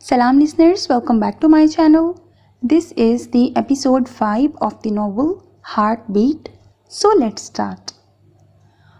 Salam listeners, welcome back to my channel. This is the episode 5 of the novel Heartbeat. So let's start.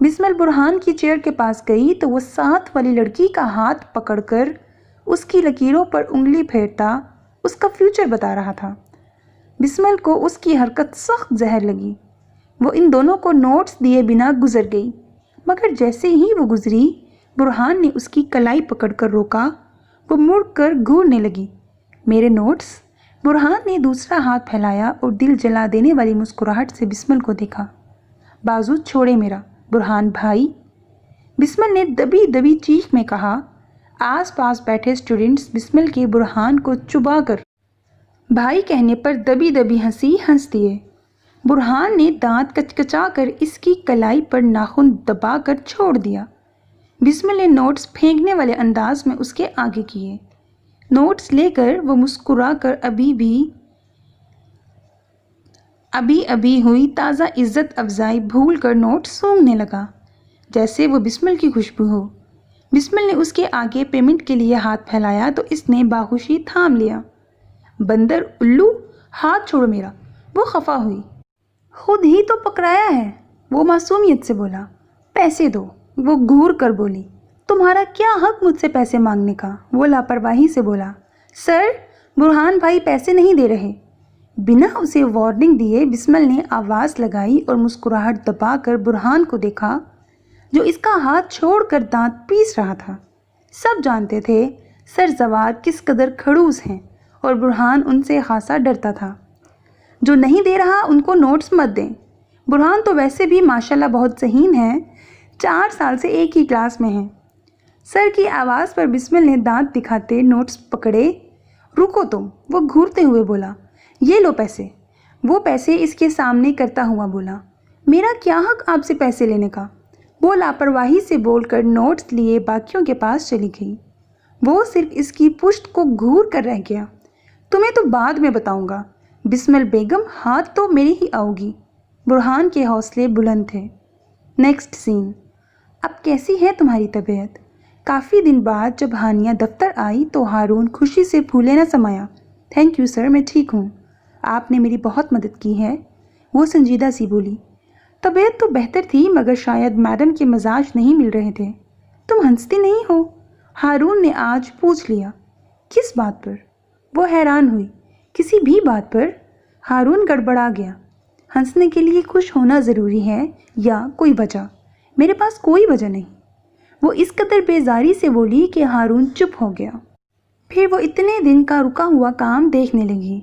بسمل برہان کی chair کے پاس گئی تو وہ ساتھ والی لڑکی کا ہاتھ پکڑ کر اس کی لکیروں پر انگلی پھیرتا اس کا فیوچر بتا رہا تھا۔ بسمل کو اس کی حرکت سخت زہر لگی۔ وہ ان دونوں کو نوٹس دیے بنا گزر گئی، مگر جیسے ہی وہ گزری برہان نے اس کی کلائی پکڑ کر روکا۔ وہ مڑ کر گھورنے لگی۔ میرے نوٹس؟ برہان نے دوسرا ہاتھ پھیلایا اور دل جلا دینے والی مسکراہٹ سے بسمل کو دیکھا۔ بازو چھوڑے میرا برہان بھائی، بسمل نے دبی دبی چیخ میں کہا۔ آس پاس بیٹھے اسٹوڈنٹس بسمل کے برہان کو چبا کر بھائی کہنے پر دبی دبی ہنس دیے۔ برہان نے دانت کچکچا کر اس کی کلائی پر ناخن دبا کر چھوڑ دیا۔ بسمل نے نوٹس پھینکنے والے انداز میں اس کے آگے کیے۔ نوٹس لے کر وہ مسکرا کر ابھی ہوئی تازہ عزت افزائی بھول کر نوٹس سونگھنے لگا جیسے وہ بسمل کی خوشبو ہو۔ بسمل نے اس کے آگے پیمنٹ کے لیے ہاتھ پھیلایا تو اس نے باخوشی تھام لیا۔ بندر الو، ہاتھ چھوڑو میرا، وہ خفا ہوئی۔ خود ہی تو پکڑایا ہے، وہ معصومیت سے بولا۔ پیسے دو، وہ گھور کر بولی۔ تمہارا کیا حق مجھ سے پیسے مانگنے کا، وہ لاپرواہی سے بولا۔ سر، برہان بھائی پیسے نہیں دے رہے۔ بنا اسے وارننگ دیے بسمل نے آواز لگائی اور مسکراہٹ دبا کر برہان کو دیکھا جو اس کا ہاتھ چھوڑ کر دانت پیس رہا تھا۔ سب جانتے تھے سر زوار کس قدر کھڑوس ہیں اور برہان ان سے خاصا ڈرتا تھا۔ جو نہیں دے رہا ان کو نوٹس مت دیں۔ برہان تو ویسے بھی ماشاءاللہ بہت ذہین ہے، 4 سال سے ایک ہی کلاس میں ہیں۔ سر کی آواز پر بسمل نے دانت دکھاتے نوٹس پکڑے۔ رکو تم، وہ گھورتے ہوئے بولا۔ یہ لو پیسے۔ وہ پیسے اس کے سامنے کرتا ہوا بولا۔ میرا کیا حق آپ سے پیسے لینے کا؟ وہ لاپرواہی سے بول کر نوٹس لیے باقیوں کے پاس چلی گئی۔ وہ صرف اس کی پشت کو گھور کر رہ گیا۔ تمہیں تو بعد میں بتاؤں گا بسمل بیگم، ہاتھ تو میری ہی آؤ گی۔ برہان کے حوصلے بلند تھے۔ نیکسٹ سین۔ اب کیسی ہے تمہاری طبیعت؟ کافی دن بعد جب ہانیہ دفتر آئی تو ہارون خوشی سے پھولے نہ سمایا۔ تھینک یو سر، میں ٹھیک ہوں، آپ نے میری بہت مدد کی ہے، وہ سنجیدہ سی بولی۔ طبیعت تو بہتر تھی مگر شاید میڈم کے مزاج نہیں مل رہے تھے۔ تم ہنستی نہیں ہو؟ ہارون نے آج پوچھ لیا۔ کس بات پر؟ وہ حیران ہوئی۔ کسی بھی بات پر؟ ہارون گڑبڑا گیا۔ ہنسنے کے لیے خوش ہونا ضروری ہے یا کوئی وجہ؟ میرے پاس کوئی وجہ نہیں، وہ اس قدر بیزاری سے بولی کہ ہارون چپ ہو گیا۔ پھر وہ اتنے دن کا رکا ہوا کام دیکھنے لگی۔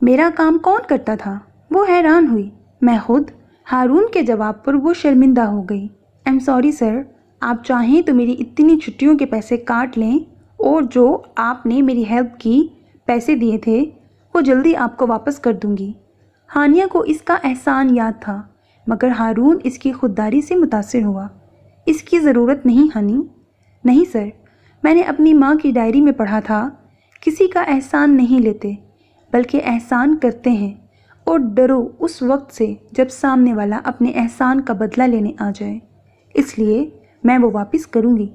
میرا کام کون کرتا تھا؟ وہ حیران ہوئی۔ میں خود۔ ہارون کے جواب پر وہ شرمندہ ہو گئی۔ ایم سوری سر، آپ چاہیں تو میری اتنی چھٹیوں کے پیسے کاٹ لیں اور جو آپ نے میری ہیلپ کی پیسے دیے تھے وہ جلدی آپ کو واپس کر دوں گی۔ ہانیہ کو اس کا احسان یاد تھا مگر ہارون اس کی خودداری سے متاثر ہوا۔ اس کی ضرورت نہیں ہانی۔ نہیں سر، میں نے اپنی ماں کی ڈائری میں پڑھا تھا کسی کا احسان نہیں لیتے بلکہ احسان کرتے ہیں، اور ڈرو اس وقت سے جب سامنے والا اپنے احسان کا بدلہ لینے آ جائے، اس لیے میں وہ واپس کروں گی۔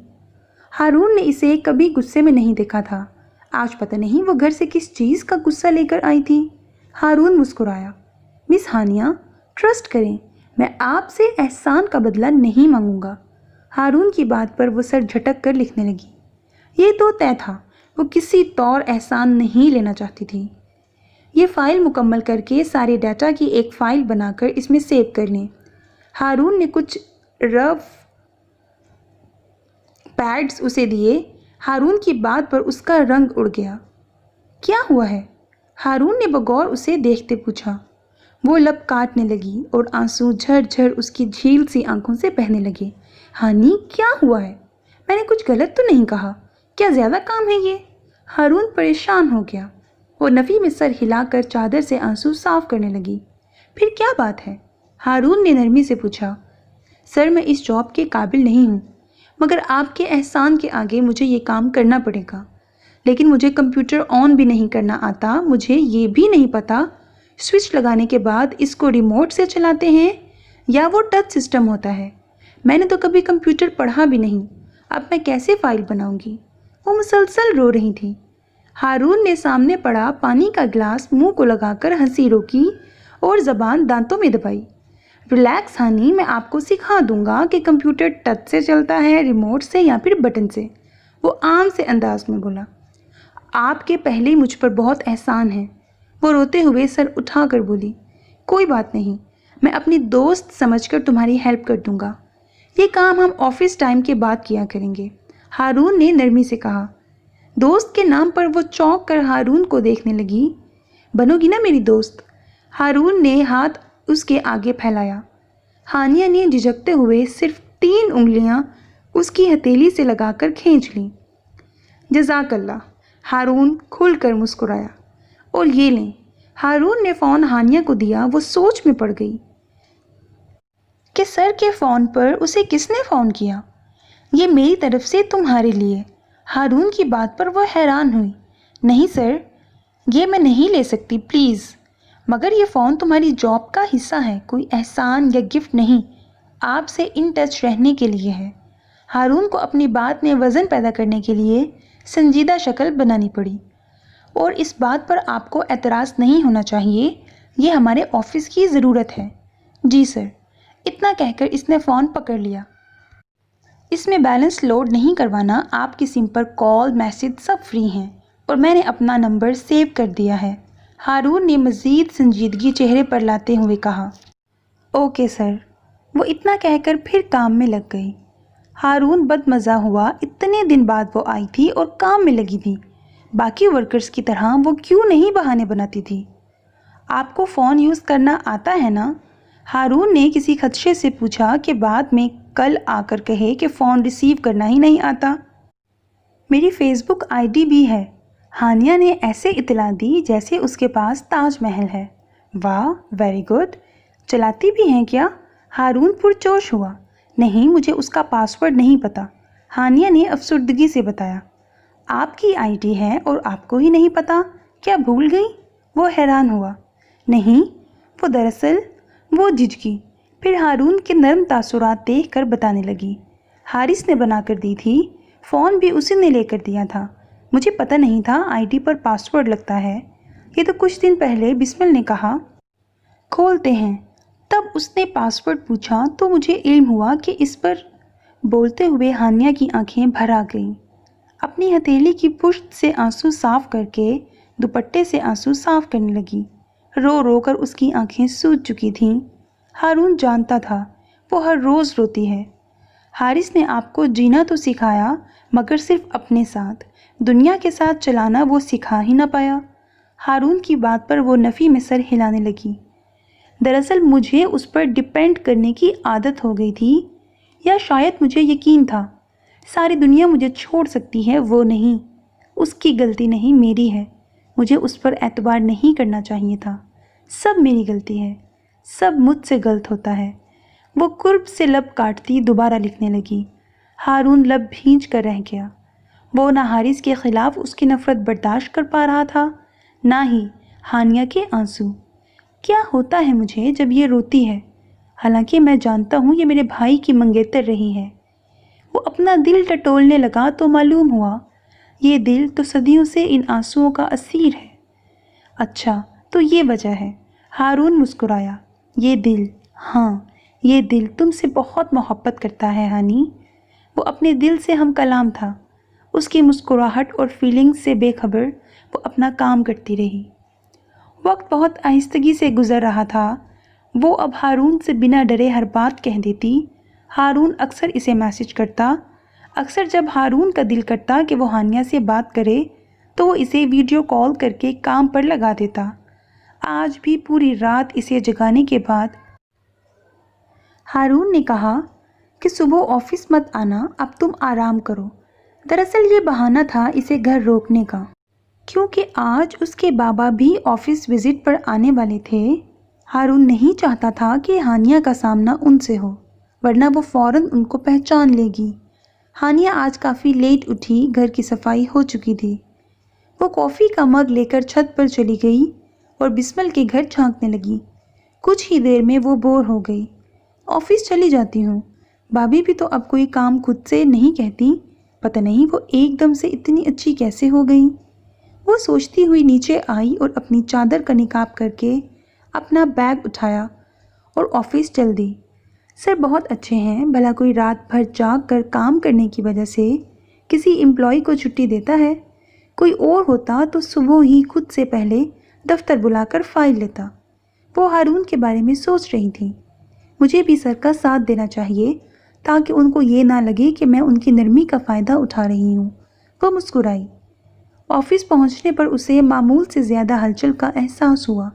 ہارون نے اسے کبھی غصے میں نہیں دیکھا تھا، آج پتہ نہیں وہ گھر سے کس چیز کا غصہ لے کر آئی تھی۔ ہارون مسکرایا۔ مس ہانیہ، ٹرسٹ کریں، میں آپ سے احسان کا بدلہ نہیں مانگوں گا۔ ہارون کی بات پر وہ سر جھٹک کر لکھنے لگی۔ یہ تو طے تھا، وہ کسی طور احسان نہیں لینا چاہتی تھی۔ یہ فائل مکمل کر کے سارے ڈیٹا کی ایک فائل بنا کر اس میں سیو کر لیں۔ ہارون نے کچھ رف پیڈز اسے دیے۔ ہارون کی بات پر اس کا رنگ اڑ گیا۔ کیا ہوا ہے؟ ہارون نے بغور اسے دیکھتے پوچھا۔ وہ لب کاٹنے لگی اور آنسو جھر جھر اس کی جھیل سی آنکھوں سے بہنے لگے۔ ہانی، کیا ہوا ہے؟ میں نے کچھ غلط تو نہیں کہا؟ کیا زیادہ کام ہے یہ؟ ہارون پریشان ہو گیا۔ وہ نفی میں سر ہلا کر چادر سے آنسو صاف کرنے لگی۔ پھر کیا بات ہے؟ ہارون نے نرمی سے پوچھا۔ سر، میں اس جاب کے قابل نہیں ہوں مگر آپ کے احسان کے آگے مجھے یہ کام کرنا پڑے گا۔ لیکن مجھے کمپیوٹر آن بھی نہیں کرنا آتا، مجھے یہ بھی نہیں پتا سوئچ لگانے کے بعد اس کو ریموٹ سے چلاتے ہیں یا وہ ٹچ سسٹم ہوتا ہے۔ میں نے تو کبھی کمپیوٹر پڑھا بھی نہیں، اب میں کیسے فائل بناؤں گی؟ وہ مسلسل رو رہی تھی۔ ہارون نے سامنے پڑا پانی کا گلاس منہ کو لگا کر ہنسی روکی اور زبان دانتوں میں دبائی۔ ریلیکس ہانی، میں آپ کو سکھا دوں گا کہ کمپیوٹر ٹچ سے چلتا ہے، ریموٹ سے یا پھر بٹن سے، وہ عام سے انداز میں بولا۔ آپ کے پہلے مجھ پر بہت احسان ہے، وہ روتے ہوئے سر اٹھا کر بولی۔ کوئی بات نہیں، میں اپنی دوست سمجھ کر تمہاری ہیلپ کر دوں گا، یہ کام ہم آفس ٹائم کے بعد کیا کریں گے، ہارون نے نرمی سے کہا۔ دوست کے نام پر وہ چونک کر ہارون کو دیکھنے لگی۔ بنو گی نا میری دوست؟ ہارون نے ہاتھ اس کے آگے پھیلایا۔ ہانیہ نے جھجکتے ہوئے صرف 3 انگلیاں اس کی ہتھیلی سے لگا کر کھینچ لیں۔ جزاک اللہ، ہارون کھل کر مسکرایا۔ اور یہ لیں۔ ہارون نے فون ہانیہ کو دیا۔ وہ سوچ میں پڑ گئی کہ سر کے فون پر اسے کس نے فون کیا۔ یہ میری طرف سے تمہارے لیے۔ ہارون کی بات پر وہ حیران ہوئی۔ نہیں سر، یہ میں نہیں لے سکتی پلیز، مگر یہ فون تمہاری جاب کا حصہ ہے، کوئی احسان یا گفٹ نہیں، آپ سے ان ٹچ رہنے کے لیے ہے۔ ہارون کو اپنی بات میں وزن پیدا کرنے کے لیے سنجیدہ شکل بنانی پڑی۔ اور اس بات پر آپ کو اعتراض نہیں ہونا چاہیے، یہ ہمارے آفس کی ضرورت ہے۔ جی سر، اتنا کہہ کر اس نے فون پکڑ لیا۔ اس میں بیلنس لوڈ نہیں کروانا، آپ کی سم پر کال، میسج سب فری ہیں، اور میں نے اپنا نمبر سیو کر دیا ہے، ہارون نے مزید سنجیدگی چہرے پر لاتے ہوئے کہا۔ اوکے سر، وہ اتنا کہہ کر پھر کام میں لگ گئی۔ ہارون بد مزہ ہوا، اتنے دن بعد وہ آئی تھی اور کام میں لگی تھی، باقی ورکرز کی طرح وہ کیوں نہیں بہانے بناتی تھی۔ آپ کو فون یوز کرنا آتا ہے نا؟ ہارون نے کسی خدشے سے پوچھا کہ بعد میں کل آ کر کہے کہ فون ریسیو کرنا ہی نہیں آتا۔ میری فیس بک آئی ڈی بھی ہے، ہانیہ نے ایسے اطلاع دی جیسے اس کے پاس تاج محل ہے۔ واہ، ویری گڈ، چلاتی بھی ہیں کیا؟ ہارون پرجوش ہوا۔ نہیں، مجھے اس کا پاسورڈ نہیں پتا، ہانیہ نے افسردگی سے بتایا۔ آپ کی آئی ڈی ہے اور آپ کو ہی نہیں پتا؟ کیا بھول گئی؟ وہ حیران ہوا۔ نہیں، وہ دراصل، وہ جھجکی، پھر ہارون کے نرم تاثرات دیکھ کر بتانے لگی۔ حارث نے بنا کر دی تھی، فون بھی اسی نے لے کر دیا تھا، مجھے پتہ نہیں تھا آئی ڈی پر پاسورڈ لگتا ہے، یہ تو کچھ دن پہلے بسمل نے کہا۔ کھولتے ہیں، تب اس نے پاسورڈ پوچھا تو مجھے علم ہوا کہ اس پر۔ بولتے ہوئے ہانیہ کی آنکھیں بھر آ گئیں، اپنی ہتھیلی کی پشت سے آنسو صاف کر کے دوپٹے سے آنسو صاف کرنے لگی۔ رو رو کر اس کی آنکھیں سوج چکی تھیں۔ ہارون جانتا تھا وہ ہر روز روتی ہے۔ حارث نے آپ کو جینا تو سکھایا، مگر صرف اپنے ساتھ، دنیا کے ساتھ چلانا وہ سکھا ہی نہ پایا۔ ہارون کی بات پر وہ نفی میں سر ہلانے لگی۔ دراصل مجھے اس پر ڈپینڈ کرنے کی عادت ہو گئی تھی، یا شاید مجھے یقین تھا ساری دنیا مجھے چھوڑ سکتی ہے، وہ نہیں، اس کی غلطی نہیں، میری ہے، مجھے اس پر اعتبار نہیں کرنا چاہیے تھا، سب میری غلطی ہے، سب مجھ سے غلط ہوتا ہے۔ وہ قرب سے لب کاٹتی دوبارہ لکھنے لگی۔ ہارون لب بھینچ کر رہ گیا۔ وہ نہ حارث کے خلاف اس کی نفرت برداشت کر پا رہا تھا، نہ ہی ہانیہ کے آنسو۔ کیا ہوتا ہے مجھے جب یہ روتی ہے؟ حالانکہ میں جانتا ہوں یہ میرے بھائی کی منگیتر رہی ہے۔ وہ اپنا دل ٹٹولنے لگا تو معلوم ہوا یہ دل تو صدیوں سے ان آنسوؤں کا اسیر ہے۔ اچھا، تو یہ وجہ ہے، ہارون مسکرایا۔ یہ دل، ہاں، یہ دل تم سے بہت محبت کرتا ہے ہانی۔ وہ اپنے دل سے ہم کلام تھا، اس کی مسکراہٹ اور فیلنگ سے بے خبر وہ اپنا کام کرتی رہی۔ وقت بہت آہستگی سے گزر رہا تھا۔ وہ اب ہارون سے بنا ڈرے ہر بات کہہ دیتی۔ ہارون اکثر اسے میسج کرتا، اکثر جب ہارون کا دل کرتا کہ وہ ہانیہ سے بات کرے تو وہ اسے ویڈیو کال کر کے کام پر لگا دیتا۔ آج بھی پوری رات اسے جگانے کے بعد ہارون نے کہا کہ صبح آفس مت آنا، اب تم آرام کرو۔ دراصل یہ بہانہ تھا اسے گھر روکنے کا، کیونکہ آج اس کے بابا بھی آفس وزٹ پر آنے والے تھے۔ ہارون نہیں چاہتا تھا کہ ہانیہ کا سامنا ان سے ہو، ورنہ وہ فوراً ان کو پہچان لے گی۔ ہانیہ آج کافی لیٹ اٹھی، گھر کی صفائی ہو چکی تھی۔ وہ کافی کا مگ لے کر چھت پر چلی گئی اور بسمل کے گھر جھانکنے لگی۔ کچھ ہی دیر میں وہ بور ہو گئی۔ آفس چلی جاتی ہوں، بھابھی بھی تو اب کوئی کام خود سے نہیں کہتی، پتہ نہیں وہ ایک دم سے اتنی اچھی کیسے ہو گئی۔ وہ سوچتی ہوئی نیچے آئی اور اپنی چادر کا نکاب کر کے اپنا بیگ اٹھایا اور آفس چل دی۔ سر بہت اچھے ہیں، بھلا کوئی رات بھر جاگ کر کام کرنے کی وجہ سے کسی امپلائی کو چھٹی دیتا ہے؟ کوئی اور ہوتا تو صبح ہی خود سے پہلے دفتر بلا کر فائل لیتا۔ وہ ہارون کے بارے میں سوچ رہی تھی۔ مجھے بھی سر کا ساتھ دینا چاہیے تاکہ ان کو یہ نہ لگے کہ میں ان کی نرمی کا فائدہ اٹھا رہی ہوں۔ وہ مسکرائی۔ آفس پہنچنے پر اسے معمول سے زیادہ ہلچل کا احساس ہوا۔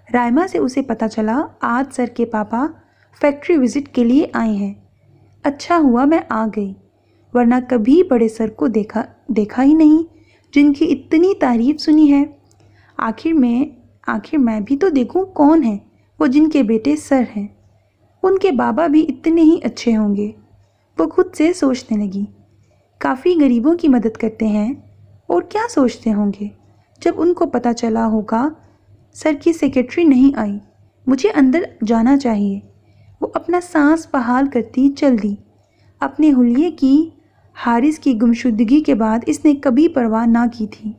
رائما سے اسے پتہ چلا آج سر کے پاپا فیکٹری وزٹ کے لیے آئے ہیں۔ اچھا ہوا میں آ گئی، ورنہ کبھی بڑے سر کو دیکھا ہی نہیں جن کی اتنی تعریف سنی ہے۔ آخر میں بھی تو دیکھوں کون ہے وہ جن کے بیٹے سر ہیں۔ ان کے بابا بھی اتنے ہی اچھے ہوں گے، وہ خود سے سوچنے لگی۔ کافی غریبوں کی مدد کرتے ہیں، اور کیا سوچتے ہوں گے جب ان کو پتہ چلا ہوگا سر کی سیکرٹری نہیں آئی۔ مجھے اندر جانا چاہیے۔ وہ اپنا سانس بحال کرتی چل دی۔ اپنے حلیے کی حارث کی گمشدگی کے بعد اس نے کبھی پرواہ نہ کی تھی۔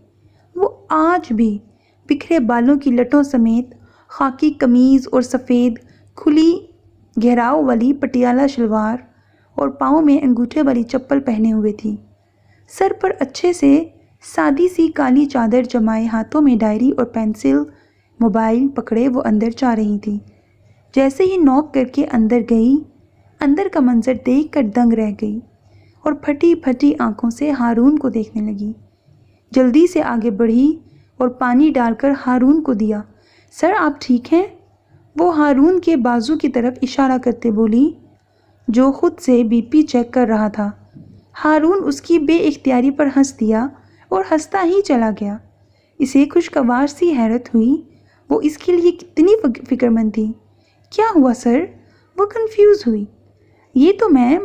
وہ آج بھی بکھرے بالوں کی لٹوں سمیت خاکی قمیض اور سفید کھلی گھیراؤ والی پٹیالہ شلوار اور پاؤں میں انگوٹھے والی چپل پہنے ہوئے تھی۔ سر پر اچھے سے سادی سی کالی چادر جمائے، ہاتھوں میں ڈائری اور پینسل، موبائل پکڑے وہ اندر جا رہی تھی۔ جیسے ہی نوک کر کے اندر گئی، اندر کا منظر دیکھ کر دنگ رہ گئی اور پھٹی پھٹی آنکھوں سے ہارون کو دیکھنے لگی۔ جلدی سے آگے بڑھی اور پانی ڈال کر ہارون کو دیا۔ سر آپ ٹھیک ہیں؟ وہ ہارون کے بازو کی طرف اشارہ کرتے بولی، جو خود سے بی پی چیک کر رہا تھا۔ ہارون اس کی بے اختیاری پر ہنس دیا اور ہنستا ہی چلا گیا۔ اسے خوشگوار سی حیرت ہوئی، وہ اس کے لیے کتنی فکر مند تھی۔ کیا ہوا سر؟ وہ کنفیوز ہوئی۔ یہ تو میں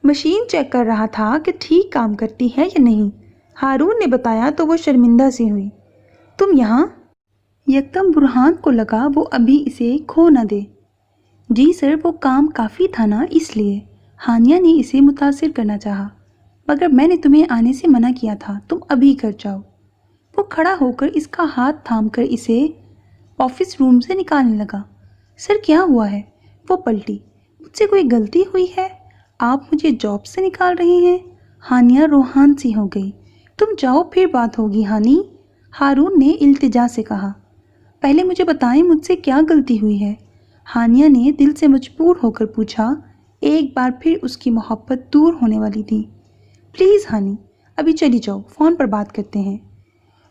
مشین چیک کر رہا تھا کہ ٹھیک کام کرتی ہے یا نہیں، ہارون نے بتایا تو وہ شرمندہ سی ہوئی۔ تم یہاں؟ یکدم برہان کو لگا وہ ابھی اسے کھو نہ دے۔ جی سر، وہ کام کافی تھا نا، اس لیے ہانیہ نے اسے متاثر کرنا چاہا، مگر میں نے تمہیں آنے سے منع کیا تھا، تم ابھی گھر جاؤ۔ وہ کھڑا ہو کر اس کا ہاتھ تھام کر اسے آفس روم سے نکالنے لگا۔ سر کیا ہوا ہے؟ وہ پلٹی۔ مجھ سے کوئی غلطی ہوئی ہے؟ آپ مجھے جاب سے نکال رہی ہیں؟ ہانیہ روحان سی ہو گئی۔ تم جاؤ، پھر بات ہوگی ہانی، ہارون نے التجا سے کہا۔ پہلے مجھے بتائیں مجھ سے کیا غلطی ہوئی ہے؟ ہانیہ نے دل سے مجبور ہو کر پوچھا۔ ایک بار پھر اس کی محبت دور ہونے والی تھی۔ پلیز ہانی، ابھی چلی جاؤ، فون پر بات کرتے ہیں۔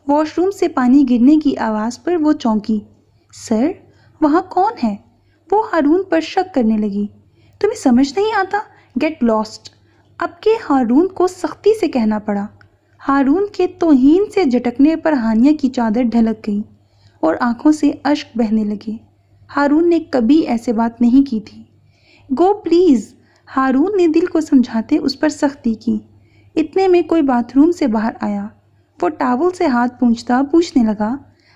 واش روم سے پانی گرنے کی آواز پر وہ چونکی۔ سر، وہاں کون ہے؟ وہ ہارون پر شک کرنے لگی۔ تمہیں سمجھ نہیں آتا؟ Get lost. اب کے ہارون کو سختی سے کہنا پڑا۔ ہارون کے توہین سے جھٹکنے پر ہانیہ کی چادر ڈھلک گئی اور آنکھوں سے اشک بہنے لگے۔ ہارون نے کبھی ایسے بات نہیں کی تھی۔ گو پلیز، ہارون نے دل کو سمجھاتے اس پر سختی کی۔ اتنے میں کوئی باتھ روم سے باہر آیا۔ وہ ٹاول سے ہاتھ پونچھتا پوچھنے لگا،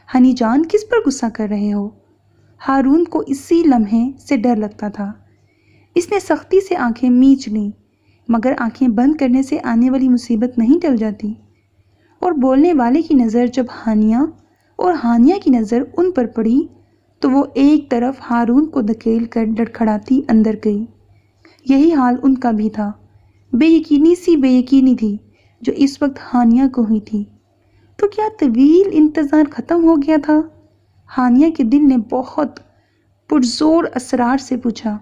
ہنی جان کس پر غصہ کر رہے ہو؟ ہارون کو اسی لمحے سے ڈر لگتا تھا۔ اس نے سختی سے آنکھیں میچ لیں، مگر آنکھیں بند کرنے سے آنے والی مصیبت نہیں ٹل جاتی۔ اور بولنے والے کی نظر جب ہانیہ اور ہانیہ کی نظر ان پر پڑی تو وہ ایک طرف ہارون کو دھکیل کر لڑکھڑاتی اندر گئی۔ یہی حال ان کا بھی تھا۔ بے یقینی سی بے یقینی تھی جو اس وقت ہانیہ کو ہوئی تھی۔ تو کیا طویل انتظار ختم ہو گیا تھا؟ ہانیہ کے دل نے بہت پرزور اسرار سے پوچھا۔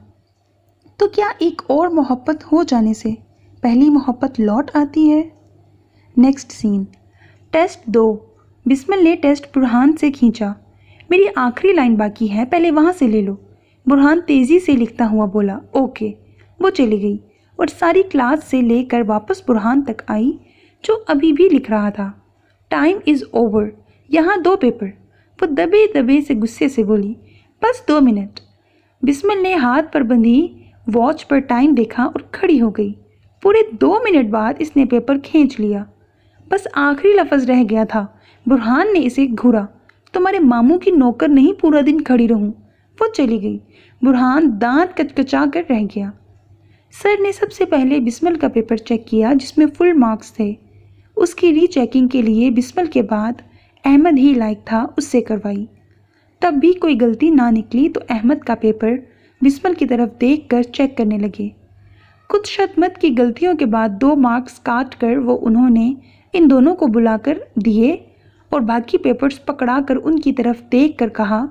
تو کیا ایک اور محبت ہو جانے سے پہلی محبت لوٹ آتی ہے؟ نیکسٹ سین۔ ٹیسٹ 2۔ بسمل نے ٹیسٹ برہان سے کھینچا۔ میری آخری لائن باقی ہے، پہلے وہاں سے لے لو۔ برہان تیزی سے لکھتا ہوا بولا۔ اوکے۔ وہ چلی گئی اور ساری کلاس سے لے کر واپس برہان تک آئی جو ابھی بھی لکھ رہا تھا۔ ٹائم از اوور، یہاں 2 پیپر۔ وہ دبے دبے سے غصے سے بولی، بس 2 منٹ۔ بسمل نے ہاتھ پر بندھی واچ پر ٹائم دیکھا اور کھڑی ہو گئی۔ پورے 2 منٹ بعد اس نے پیپر کھینچ لیا۔ بس آخری لفظ رہ گیا تھا۔ برہان نے اسے گھورا۔ تمہارے ماموں کی نوکر نہیں پورا دن کھڑی رہوں۔ وہ چلی گئی۔ برہان دانت کچکچا کر رہ گیا۔ سر نے سب سے پہلے بسمل کا پیپر چیک کیا جس میں فل مارکس تھے۔ اس کی ری چیکنگ کے لیے بسمل کے بعد احمد ہی لائق تھا، اس سے کروائی۔ تب بھی کوئی غلطی نہ نکلی تو احمد کا پیپر بسمل کی طرف دیکھ کر چیک کرنے لگے۔ کچھ شتمت کی غلطیوں کے بعد 2 مارکس کاٹ کر وہ انہوں نے ان دونوں کو بلا کر دیے اور باقی پیپرز پکڑا کر ان کی طرف دیکھ کر کہا،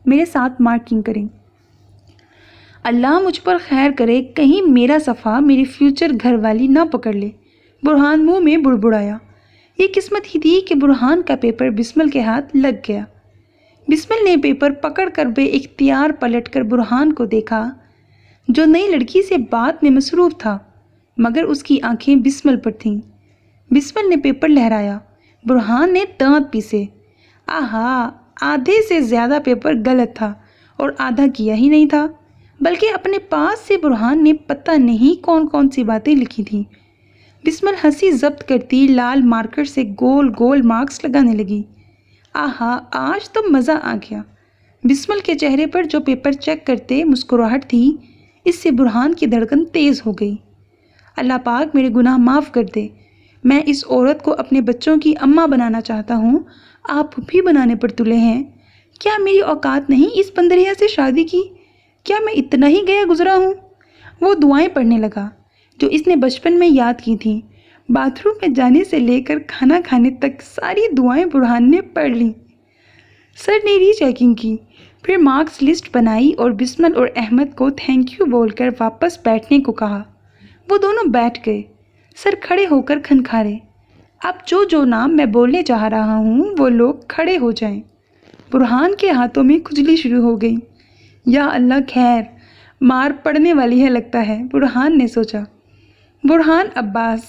میرے ساتھ مارکنگ کریں۔ اللہ مجھ پر خیر کرے، کہیں میرا صفحہ میری فیوچر گھر والی نہ پکڑ لے، برہان منہ میں بڑبڑایا۔ یہ قسمت ہی تھی کہ برہان کا پیپر بسمل کے ہاتھ لگ گیا۔ بسمل نے پیپر پکڑ کر بے اختیار پلٹ کر برہان کو دیکھا، جو نئی لڑکی سے بات میں مصروف تھا، مگر اس کی آنکھیں بسمل پر تھیں۔ بسمل نے پیپر لہرایا، برہان نے دانت پیسے۔ آہا، آدھے سے زیادہ پیپر غلط تھا اور آدھا کیا ہی نہیں تھا، بلکہ اپنے پاس سے برہان نے پتہ نہیں کون کون سی باتیں لکھی تھیں۔ بسمل ہنسی ضبط کرتی لال مارکر سے گول گول مارکس لگانے لگی۔ آہا، آج تو مزہ آ گیا۔ بسمل کے چہرے پر جو پیپر چیک کرتے مسکراہٹ تھی، اس سے برہان کی دھڑکن تیز ہو گئی۔ اللہ پاک میرے گناہ معاف کر دے، میں اس عورت کو اپنے بچوں کی اماں بنانا چاہتا ہوں، آپ پھوپھی بنانے پر تلے ہیں۔ کیا میری اوقات نہیں اس بندریا سے شادی کی؟ کیا میں اتنا ہی گیا گزرا ہوں؟ وہ دعائیں پڑھنے لگا جو اس نے بچپن میں یاد کی تھیں۔ باتھ روم میں جانے سے لے کر کھانا کھانے تک ساری دعائیں برہان نے پڑھ لیں۔ سر نے ری چیکنگ کی، پھر مارکس لسٹ بنائی اور بسمل اور احمد کو تھینک یو بول کر واپس بیٹھنے کو کہا۔ وہ دونوں بیٹھ گئے۔ سر کھڑے ہو کر کھنکھارے، اب جو نام میں بولنے چاہ رہا ہوں وہ لوگ کھڑے ہو جائیں۔ برہان کے ہاتھوں میں کھجلی شروع ہو گئی۔ یا اللہ خیر، مار پڑنے والی ہے لگتا ہے، برہان نے سوچا۔ برہان عباس۔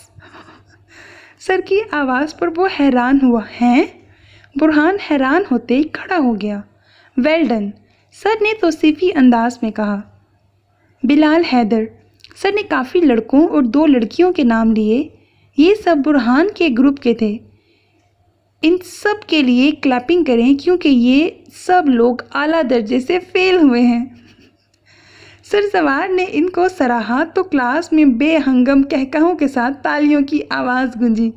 سر کی آواز پر وہ حیران ہوا۔ ہیں؟ برہان حیران ہوتے ہی کھڑا ہو گیا۔ ویل ڈن، سر نے توصیفی انداز میں کہا۔ بلال حیدر۔ سر نے کافی لڑکوں اور 2 لڑکیوں کے نام لیے، یہ سب برہان کے گروپ کے تھے۔ ان سب کے لیے کلیپنگ کریں کیونکہ یہ سب لوگ اعلیٰ درجے سے فیل ہوئے ہیں۔ سر سوار نے ان کو سراہا تو کلاس میں بے ہنگم کہکہوں کے ساتھ تالیوں کی آواز گونجی۔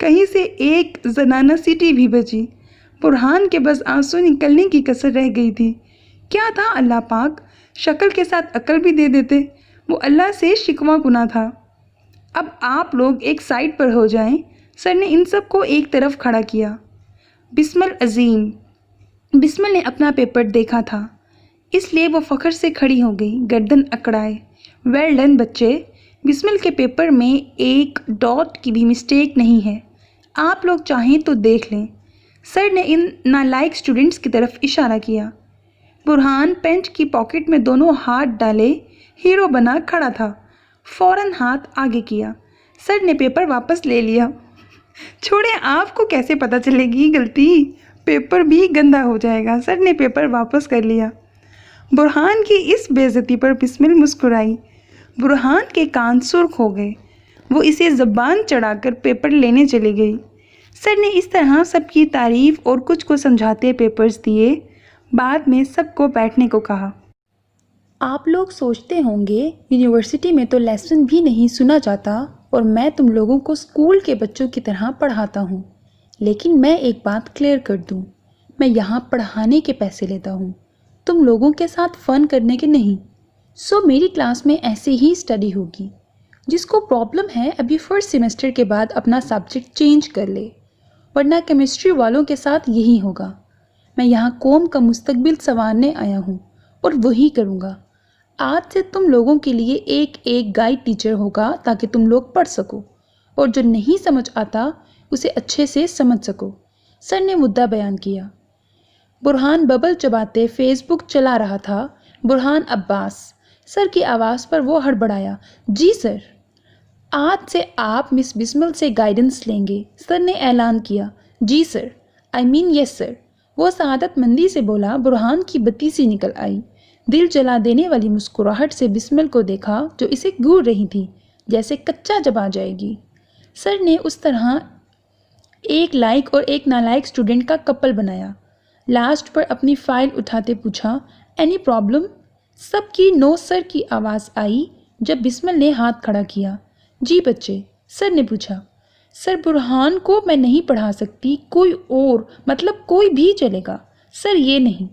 کہیں سے ایک زنانہ سیٹی بھی بجی۔ برہان کے بس آنسو نکلنے کی کسر رہ گئی تھی۔ کیا تھا اللہ پاک، شکل کے ساتھ عقل بھی دے دیتے، وہ اللہ سے شکوہ گناہ تھا۔ اب آپ لوگ ایک سائڈ پر ہو جائیں۔ سر نے ان سب کو ایک طرف کھڑا کیا۔ بسمل عظیم۔ بسمل نے اپنا پیپر دیکھا تھا، اس لیے وہ فخر سے کھڑی ہو گئی، گردن اکڑائے۔ ویل ڈن بچے، بسمل کے پیپر میں ایک ڈاٹ کی بھی مسٹیک نہیں ہے، آپ لوگ چاہیں تو دیکھ لیں۔ سر نے ان نالائق اسٹوڈنٹس کی طرف اشارہ کیا۔ برہان پینٹ کی پاکٹ میں دونوں ہاتھ ڈالے ہیرو بنا کھڑا تھا، فوراً ہاتھ آگے کیا۔ سر نے پیپر واپس لے لیا۔ چھوڑیں، آپ کو کیسے پتہ چلے گی غلطی، پیپر بھی گندا ہو جائے گا۔ سر نے پیپر واپس کر لیا۔ برہان کی اس بے عزتی پر بسمل مسکرائی۔ برہان کے کان سرخ ہو گئے، وہ اسے زبان چڑھا کر پیپر لینے چلی گئی۔ سر نے اس طرح سب کی تعریف اور کچھ کو سمجھاتے پیپرز دیے، بعد میں سب کو بیٹھنے کو کہا۔ آپ لوگ سوچتے ہوں گے یونیورسٹی میں تو لیسن بھی نہیں سنا جاتا اور میں تم لوگوں کو اسکول کے بچوں کی طرح پڑھاتا ہوں، لیکن میں ایک بات کلیئر کر دوں، میں یہاں پڑھانے کے پیسے لیتا ہوں، تم لوگوں کے ساتھ فن کرنے کے نہیں۔ سو میری کلاس میں ایسے ہی اسٹڈی ہوگی، جس کو پرابلم ہے ابھی فرسٹ سیمسٹر کے بعد اپنا سبجیکٹ چینج کر لے، ورنہ کیمسٹری والوں کے ساتھ یہی ہوگا۔ میں یہاں قوم کا مستقبل سنوارنے آیا ہوں اور وہی کروں گا۔ آج سے تم لوگوں کے لیے ایک گائیڈ ٹیچر ہوگا تاکہ تم لوگ پڑھ سکو اور جو نہیں سمجھ آتا اسے اچھے سے سمجھ سکو۔ سر نے مدعا بیان کیا۔ برہان ببل چباتے فیس بک چلا رہا تھا۔ برہان عباس۔ سر کی آواز پر وہ ہڑبڑایا۔ جی سر، آج سے آپ مس بسمل سے گائیڈنس لیں گے، سر نے اعلان کیا۔ جی سر، آئی مین یس سر، وہ سعادت مندی سے بولا۔ برہان کی بتی سی نکل آئی۔ دل جلا دینے والی مسکراہٹ سے بسمل کو دیکھا جو اسے گھور رہی تھی، جیسے کچا جب آ جائے گی۔ سر نے اس طرح ایک لائق اور ایک نالائق اسٹوڈنٹ کا کپل بنایا۔ لاسٹ پر اپنی فائل اٹھاتے پوچھا، اینی پرابلم؟ سب کی نو سر کی آواز آئی جب بسمل نے ہاتھ کھڑا کیا۔ جی بچے، سر نے پوچھا۔ سر، برہان کو میں نہیں پڑھا سکتی، کوئی اور، مطلب کوئی بھی چلے گا۔ سر یہ نہیں،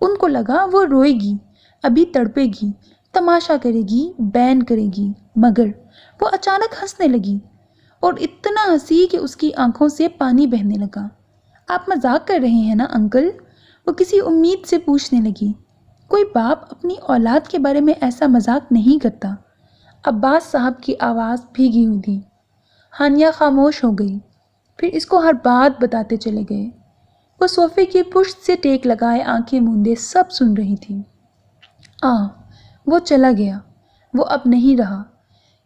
ان کو لگا وہ روئے گی، ابھی تڑپے گی، تماشا کرے گی، بین کرے گی، مگر وہ اچانک ہنسنے لگی اور اتنا ہنسی کہ اس کی آنکھوں سے پانی بہنے لگا۔ آپ مذاق کر رہے ہیں نا انکل؟ وہ کسی امید سے پوچھنے لگی۔ کوئی باپ اپنی اولاد کے بارے میں ایسا مذاق نہیں کرتا۔ عباس صاحب کی آواز بھیگی ہوئی تھی۔ ہانیہ خاموش ہو گئی، پھر اس کو ہر بات بتاتے چلے گئے۔ وہ صوفے کی پشت سے ٹیک لگائے آنکھیں موندے سب سن رہی تھی۔ وہ چلا گیا، وہ اب نہیں رہا،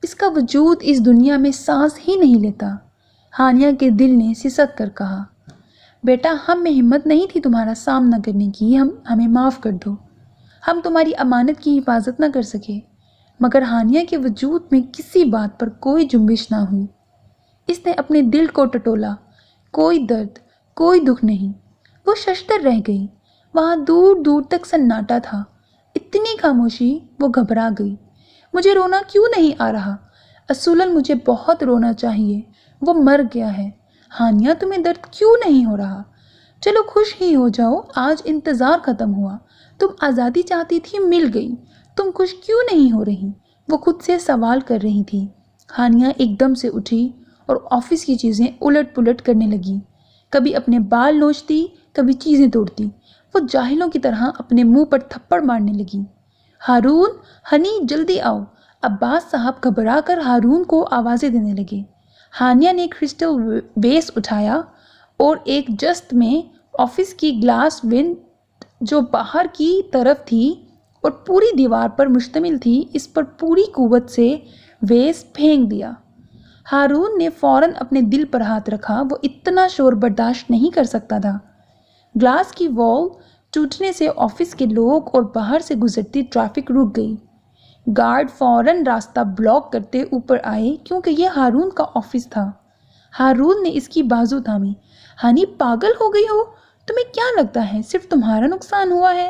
اس کا وجود اس دنیا میں سانس ہی نہیں لیتا۔ ہانیہ کے دل نے سسک کر کہا، بیٹا ہم میں ہمت نہیں تھی تمہارا سامنا کرنے کی، ہمیں معاف کر دو، ہم تمہاری امانت کی حفاظت نہ کر سکے۔ مگر ہانیہ کے وجود میں کسی بات پر کوئی جنبش نہ ہوئی۔ اس نے اپنے دل کو ٹٹولا، کوئی درد، کوئی دکھ نہیں۔ وہ ششدر رہ گئی، وہاں دور دور تک سناٹا تھا، اتنی خاموشی، وہ گھبرا گئی۔ مجھے رونا کیوں نہیں آ رہا؟ اصولاً مجھے بہت رونا چاہیے، وہ مر گیا ہے۔ ہانیہ تمہیں درد کیوں نہیں ہو رہا؟ چلو خوش ہی ہو جاؤ، آج انتظار ختم ہوا، تم آزادی چاہتی تھی، مل گئی، تم خوش کیوں نہیں ہو رہی؟ وہ خود سے سوال کر رہی تھی۔ ہانیہ ایک دم سے اٹھی اور آفس کی چیزیں الٹ پلٹ کرنے لگی، کبھی اپنے بال نوچتی، کبھی چیزیں توڑتی۔ وہ جاہلوں کی طرح اپنے منہ پر تھپڑ مارنے لگی۔ ہارون، ہنی جلدی آؤ! عباس صاحب گھبرا کر ہارون کو آوازیں دینے لگے۔ ہانیہ نے کرسٹل ویس اٹھایا اور ایک جست میں آفس کی گلاس ونڈ جو باہر کی طرف تھی اور پوری دیوار پر مشتمل تھی، اس پر پوری قوت سے ویس پھینک دیا۔ ہارون نے فوراً اپنے دل پر ہاتھ رکھا، وہ اتنا شور برداشت نہیں کر سکتا تھا۔ گلاس کی وال ٹوٹنے سے آفس کے لوگ اور باہر سے گزرتی ٹریفک رک گئی۔ گارڈ فوراً راستہ بلاک کرتے اوپر آئے کیونکہ یہ ہارون کا آفس تھا۔ ہارون نے اس کی بازو تھامی۔ ہانی پاگل ہو گئی ہو؟ تمہیں کیا لگتا ہے صرف تمہارا نقصان ہوا ہے؟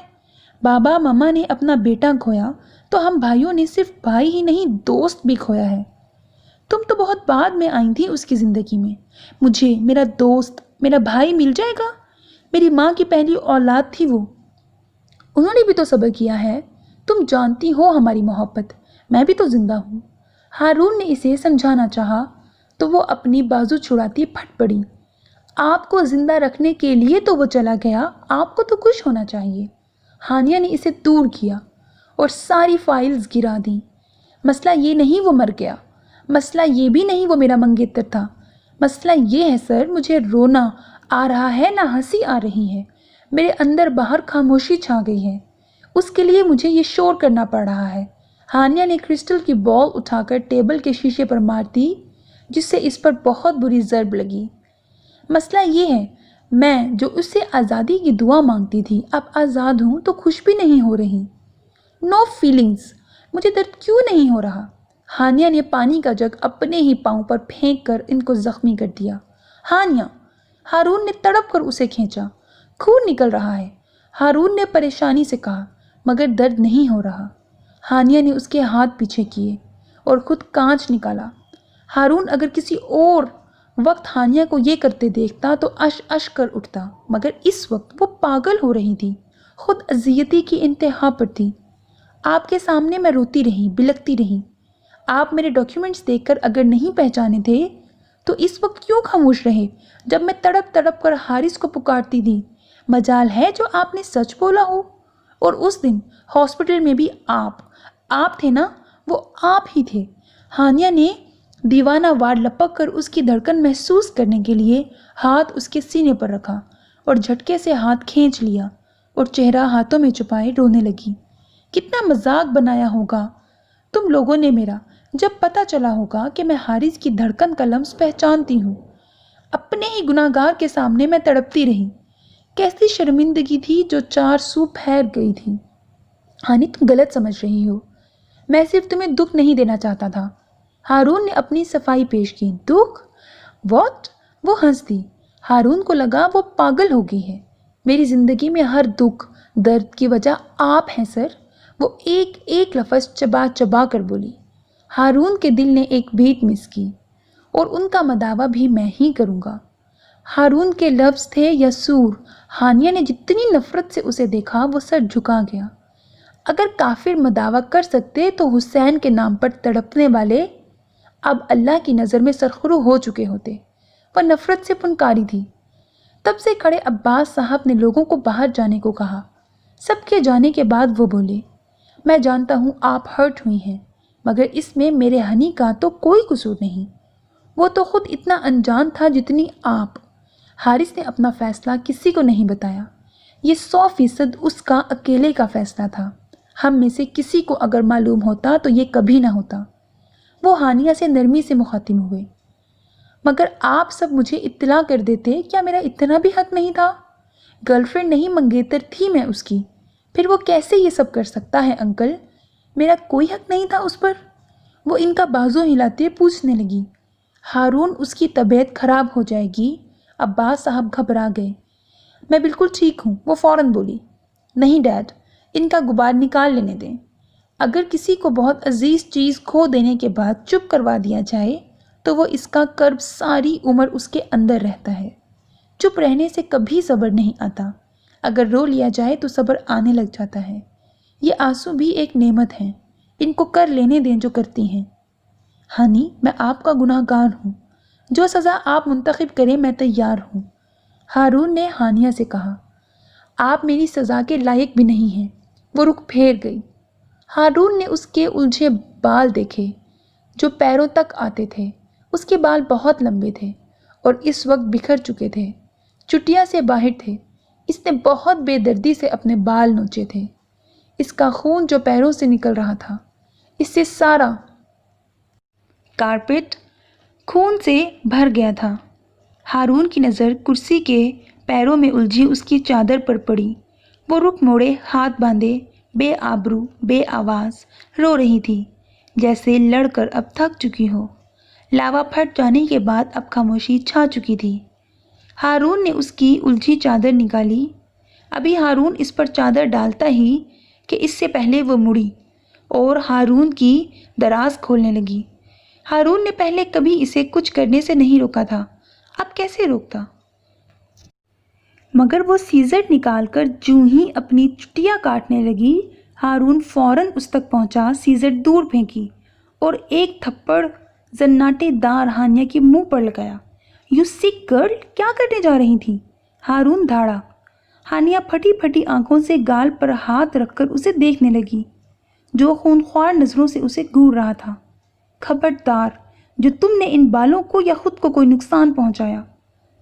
بابا ماما نے اپنا بیٹا کھویا تو ہم بھائیوں نے صرف بھائی ہی نہیں دوست بھی کھویا ہے۔ تم تو بہت بعد میں آئی تھی اس کی زندگی میں۔ مجھے میرا دوست، میرا بھائی مل جائے گا؟ میری ماں کی پہلی اولاد تھی وہ، انہوں نے بھی تو صبر کیا ہے۔ تم جانتی ہو ہماری محبت، میں بھی تو زندہ ہوں۔ ہارون نے اسے سمجھانا چاہا تو وہ اپنی بازو چھڑاتی پھٹ پڑی۔ آپ کو زندہ رکھنے کے لیے تو وہ چلا گیا، آپ کو تو خوش ہونا چاہیے۔ ہانیہ نے اسے دور کیا اور ساری فائلز گرا دیں۔ مسئلہ یہ نہیں وہ مر گیا، مسئلہ یہ بھی نہیں وہ میرا منگیتر تھا، مسئلہ یہ ہے سر، مجھے رونا آ رہا ہے، نہ ہنسی آ رہی ہے، میرے اندر باہر خاموشی چھا گئی ہے، اس کے لیے مجھے یہ شور کرنا پڑ رہا ہے۔ ہانیہ نے کرسٹل کی بال اٹھا کر ٹیبل کے شیشے پر مار دی، جس سے اس پر بہت بری ضرب لگی۔ مسئلہ یہ ہے، میں جو اس سے آزادی کی دعا مانگتی تھی، اب آزاد ہوں تو خوش بھی نہیں ہو رہی۔ نو فیلنگز، مجھے درد کیوں نہیں ہو رہا؟ ہانیہ نے پانی کا جگ اپنے ہی پاؤں پر پھینک کر ان کو زخمی کر دیا۔ ہانیہ! ہارون نے تڑپ کر اسے کھینچا۔ خون نکل رہا ہے، ہارون نے پریشانی سے کہا، مگر درد نہیں ہو رہا۔ ہانیہ نے اس کے ہاتھ پیچھے کیے اور خود کانچ نکالا۔ ہارون اگر کسی اور وقت ہانیہ کو یہ کرتے دیکھتا تو اش اش کر اٹھتا، مگر اس وقت وہ پاگل ہو رہی تھی، خود اذیتی کی انتہا پر تھی۔ آپ کے سامنے میں روتی رہی، بلکتی رہی۔ آپ میرے ڈاکیومنٹس دیکھ کر اگر نہیں پہچانے تھے تو اس وقت کیوں خاموش رہے جب میں تڑپ تڑپ کر حارث کو پکارتی تھی؟ مجال ہے جو آپ نے سچ بولا ہو۔ اور اس دن ہاسپٹل میں بھی آپ تھے نا، وہ آپ ہی تھے۔ ہانیہ نے دیوانہ وار لپک کر اس کی دھڑکن محسوس کرنے کے لیے ہاتھ اس کے سینے پر رکھا اور جھٹکے سے ہاتھ کھینچ لیا اور چہرہ ہاتھوں میں چھپائے رونے لگی۔ کتنا مذاق بنایا ہوگا تم لوگوں نے میرا، جب پتہ چلا ہوگا کہ میں حارث کی دھڑکن کا لمس پہچانتی ہوں۔ اپنے ہی گناہگار کے سامنے میں تڑپتی رہی۔ کیسی شرمندگی تھی جو 4 سو پھیر گئی تھی۔ ہانی تم غلط سمجھ رہی ہو، میں صرف تمہیں دکھ نہیں دینا چاہتا تھا۔ ہارون نے اپنی صفائی پیش کی۔ دکھ؟ واٹ؟ وہ ہنس دی۔ ہارون کو لگا وہ پاگل ہو گئی ہے۔ میری زندگی میں ہر دکھ درد کی وجہ آپ ہیں سر، وہ ایک ایک لفظ چبا چبا کر بولی۔ ہارون کے دل نے ایک بیٹ مس کی، اور ان کا مداوع بھی میں ہی کروں گا۔ ہارون کے لفظ تھے یا سور؟ ہانیہ نے جتنی نفرت سے اسے دیکھا وہ سر جھکا گیا۔ اگر کافر مداوع کر سکتے تو حسین کے نام پر تڑپنے والے اب اللہ کی نظر میں سرخرو ہو چکے ہوتے۔ وہ نفرت سے پنکاری تھی۔ تب سے کھڑے عباس صاحب نے لوگوں کو باہر جانے کو کہا۔ سب کے جانے کے بعد وہ بولے، میں جانتا ہوں آپ ہرٹ ہوئی ہیں، مگر اس میں میرے ہنی کا تو کوئی قصور نہیں۔ وہ تو خود اتنا انجان تھا جتنی آپ۔ حارث نے اپنا فیصلہ کسی کو نہیں بتایا۔ یہ 100% اس کا اکیلے کا فیصلہ تھا۔ ہم میں سے کسی کو اگر معلوم ہوتا تو یہ کبھی نہ ہوتا۔ وہ ہانیہ سے نرمی سے مخاطب ہوئے، مگر آپ سب مجھے اطلاع کر دیتے، کیا میرا اتنا بھی حق نہیں تھا؟ گرل فرینڈ نہیں منگیتر تھی میں اس کی، پھر وہ کیسے یہ سب کر سکتا ہے انکل؟ میرا کوئی حق نہیں تھا اس پر؟ وہ ان کا بازو ہلاتے پوچھنے لگی۔ ہارون، اس کی طبیعت خراب ہو جائے گی۔ عباس صاحب گھبرا گئے۔ میں بالکل ٹھیک ہوں، وہ فوراً بولی۔ نہیں ڈیڈ، ان کا غبار نکال لینے دیں۔ اگر کسی کو بہت عزیز چیز کھو دینے کے بعد چپ کروا دیا جائے تو وہ اس کا کرب ساری عمر اس کے اندر رہتا ہے۔ چپ رہنے سے کبھی صبر نہیں آتا، اگر رو لیا جائے تو صبر آنے لگ جاتا ہے۔ یہ آنسو بھی ایک نعمت ہیں، ان کو کر لینے دیں جو کرتی ہیں۔ ہنی، میں آپ کا گناہ گار ہوں، جو سزا آپ منتخب کریں میں تیار ہوں۔ ہارون نے ہانیہ سے کہا، آپ میری سزا کے لائق بھی نہیں ہیں۔ وہ رخ پھیر گئی۔ ہارون نے اس کے الجھے بال دیکھے جو پیروں تک آتے تھے۔ اس کے بال بہت لمبے تھے اور اس وقت بکھر چکے تھے، چٹیا سے باہر تھے۔ اس نے بہت بے دردی سے اپنے بال نوچے تھے۔ اس کا خون جو پیروں سے نکل رہا تھا، اس سے سارا کارپیٹ خون سے بھر گیا تھا۔ ہارون کی نظر کرسی کے پیروں میں الجھی اس کی چادر پر پڑی۔ وہ رخ موڑے، ہاتھ باندھے، بے آبرو، بے آواز رو رہی تھی، جیسے لڑ کر اب تھک چکی ہو۔ لاوا پھٹ جانے کے بعد اب خاموشی چھا چکی تھی۔ ہارون نے اس کی الجھی چادر نکالی۔ ابھی ہارون اس پر چادر ڈالتا ہی کہ اس سے پہلے وہ مڑی اور ہارون کی دراز کھولنے لگی۔ ہارون نے پہلے کبھی اسے کچھ کرنے سے نہیں روکا تھا، اب کیسے روکتا؟ مگر وہ سیزر نکال کر جوں ہی اپنی چٹیا کاٹنے لگی، ہارون فوراً اس تک پہنچا، سیزر دور پھینکی اور ایک تھپڑ زناٹے دار ہانیہ کے منہ پر لگایا۔ یو سک گرل، کیا کرنے جا رہی تھی؟ ہارون دھاڑا۔ ہانیہ پھٹی پھٹی آنکھوں سے گال پر ہاتھ رکھ کر اسے دیکھنے لگی، جو خونخوار نظروں سے اسے گھور رہا تھا۔ خبردار، جو تم نے ان بالوں کو یا خود کو کوئی نقصان پہنچایا،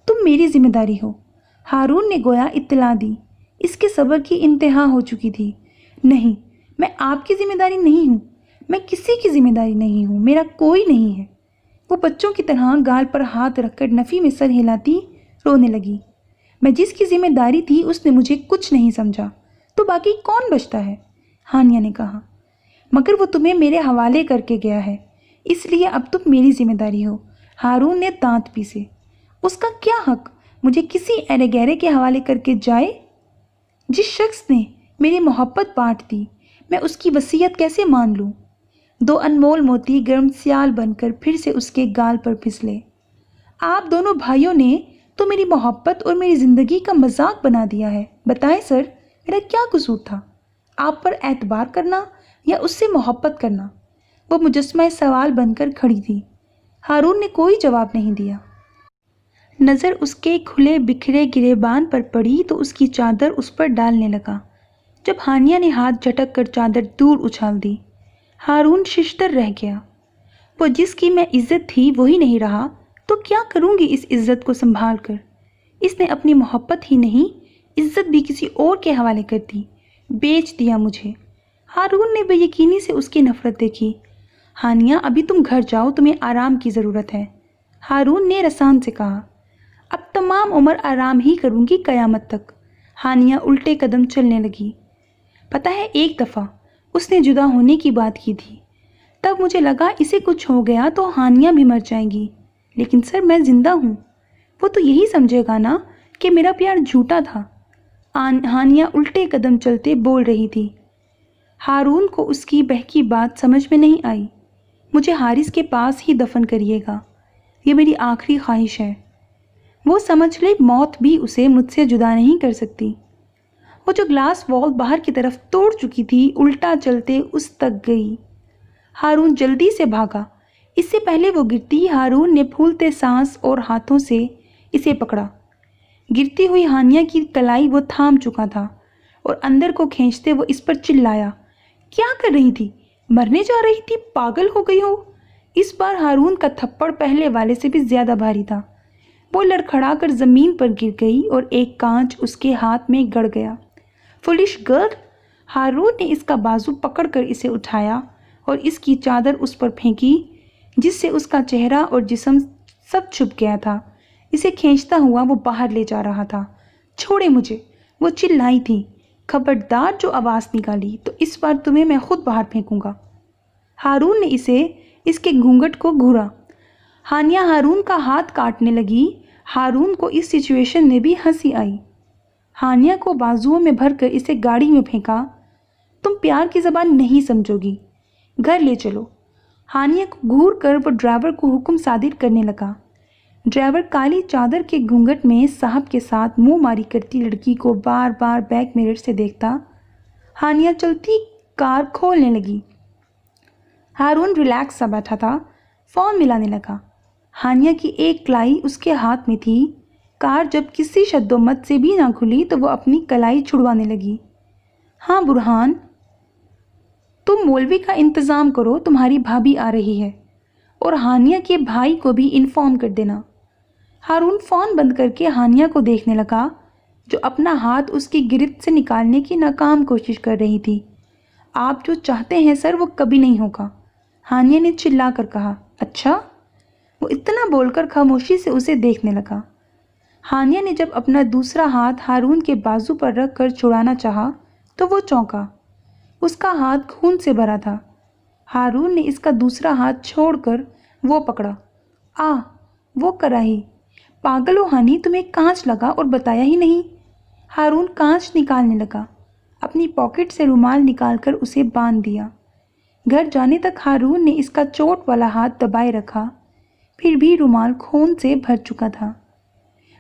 تم میری ذمہ داری ہو۔ ہارون نے گویا اطلاع دی۔ اس کے صبر کی انتہا ہو چکی تھی۔ نہیں، میں آپ کی ذمہ داری نہیں ہوں، میں کسی کی ذمہ داری نہیں ہوں، میرا کوئی نہیں ہے۔ وہ بچوں کی طرح گال پر ہاتھ رکھ کر نفی میں سر ہلاتی رونے لگی۔ میں جس کی ذمہ داری تھی اس نے مجھے کچھ نہیں سمجھا، تو باقی کون بچتا ہے؟ ہانیہ نے کہا۔ مگر وہ تمہیں میرے حوالے کر کے گیا ہے، اس لیے اب تم میری ذمہ داری ہو۔ ہارون نے دانت پیسے۔ اس کا کیا حق مجھے کسی ایرے گہرے کے حوالے کر کے جائے؟ جس شخص نے میری محبت بانٹ دی، میں اس کی وصیت کیسے مان لوں؟ دو انمول موتی گرم سیال بن کر پھر سے اس کے گال پر پھسلے۔ آپ دونوں بھائیوں نے تو میری محبت اور میری زندگی کا مذاق بنا دیا ہے۔ بتائیں سر، میرا کیا قصور تھا؟ آپ پر اعتبار کرنا یا اس سے محبت کرنا؟ وہ مجسمہ سوال بن کر کھڑی تھی۔ ہارون نے کوئی جواب نہیں دیا۔ نظر اس کے کھلے بکھرے گریبان پر پڑی تو اس کی چادر اس پر ڈالنے لگا۔ جب ہانیہ نے ہاتھ جھٹک کر چادر دور اچھال دی، ہارون ششدر رہ گیا۔ وہ جس کی میں عزت تھی وہی نہیں رہا تو کیا کروں گی اس عزت کو سنبھال کر؟ اس نے اپنی محبت ہی نہیں، عزت بھی کسی اور کے حوالے کر دی، بیچ دیا مجھے۔ ہارون نے بے یقینی سے اس کی نفرت دیکھی۔ ہانیہ، ابھی تم گھر جاؤ، تمہیں آرام کی ضرورت ہے، ہارون نے رسان سے کہا۔ اب تمام عمر آرام ہی کروں گی، قیامت تک۔ ہانیہ الٹے قدم چلنے لگی۔ پتہ ہے، ایک دفعہ اس نے جدا ہونے کی بات کی تھی، تب مجھے لگا اسے کچھ ہو گیا تو ہانیہ بھی مر جائیں گی، لیکن سر میں زندہ ہوں۔ وہ تو یہی سمجھے گا نا کہ میرا پیار جھوٹا تھا۔ ہانیہ الٹے قدم چلتے بول رہی تھی۔ ہارون کو اس کی بہکی بات سمجھ میں نہیں آئی۔ مجھے حارث کے پاس ہی دفن کریے گا، یہ میری آخری خواہش ہے۔ وہ سمجھ لے موت بھی اسے مجھ سے جدا نہیں کر سکتی۔ وہ جو گلاس وال باہر کی طرف توڑ چکی تھی الٹا چلتے اس تک گئی۔ ہارون جلدی سے بھاگا۔ اس سے پہلے وہ گرتی ہارون نے پھولتے سانس اور ہاتھوں سے اسے پکڑا۔ گرتی ہوئی ہانیہ کی کلائی وہ تھام چکا تھا اور اندر کو کھینچتے وہ اس پر چلایا، کیا کر رہی تھی؟ مرنے جا رہی تھی؟ پاگل ہو گئی ہو؟ اس بار ہارون کا تھپڑ پہلے والے سے بھی زیادہ بھاری تھا۔ وہ لڑکھڑا کر زمین پر گر گئی اور ایک کانچ اس کے ہاتھ میں گڑ گیا۔ Foolish girl! ہارون نے اس کا بازو پکڑ کر اسے اٹھایا اور اس کی چادر اس پر پھینکی جس سے اس کا چہرہ اور جسم سب چھپ گیا تھا۔ اسے کھینچتا ہوا وہ باہر لے جا رہا تھا۔ چھوڑے مجھے! وہ چلائی تھی۔ خبردار جو آواز نکالی تو اس بار تمہیں میں خود باہر پھینکوں گا۔ ہارون نے اس کے گھونگھٹ کو گھورا۔ ہانیہ ہارون کا ہاتھ کاٹنے لگی۔ ہارون کو اس سچویشن میں بھی ہنسی آئی۔ ہانیہ کو بازوؤں میں بھر کر اسے گاڑی میں پھینکا۔ تم پیار کی زبان نہیں سمجھو گی، گھر لے چلو۔ ہانیہ کو گھور کر وہ ڈرائیور کو حکم صادر کرنے لگا۔ ڈرائیور کالی چادر کے گھونگھٹ میں صاحب کے ساتھ منہ ماری کرتی لڑکی کو بار بار بیک میرر سے دیکھتا۔ ہانیہ چلتی کار کھولنے لگی۔ ہارون ریلیکس سا بیٹھا تھا، فون ملانے لگا۔ ہانیہ کی ایک کلائی اس کے ہاتھ میں تھی۔ کار جب کسی شد و مت سے بھی نہ کھلی تو وہ اپنی کلائی چھڑوانے لگی۔ ہاں برہان، تم مولوی کا انتظام کرو، تمہاری بھابھی آ رہی ہے، اور ہانیہ کے بھائی کو بھی انفارم کر دینا۔ ہارون فون بند کر کے ہانیہ کو دیکھنے لگا جو اپنا ہاتھ اس کی گرفت سے نکالنے کی ناکام کوشش کر رہی تھی۔ آپ جو چاہتے ہیں سر وہ کبھی نہیں ہوگا، ہانیہ نے چلا کر کہا۔ اچھا؟ وہ اتنا بول کر خاموشی سے اسے دیکھنے لگا۔ ہانیہ نے جب اپنا دوسرا ہاتھ ہارون کے بازو پر رکھ کر چھڑانا چاہا تو وہ چونکا۔ اس کا ہاتھ خون سے بھرا تھا۔ ہارون نے اس کا دوسرا ہاتھ چھوڑ کر وہ پکڑا۔ وہ کراہی! پاگل ہو ہانی، تمہیں کانچ لگا اور بتایا ہی نہیں۔ ہارون کانچ نکالنے لگا۔ اپنی پاکٹ سے رومال نکال کر اسے باندھ دیا۔ گھر جانے تک ہارون نے اس کا چوٹ والا ہاتھ دبائے رکھا، پھر بھی رومال خون سے بھر چکا تھا۔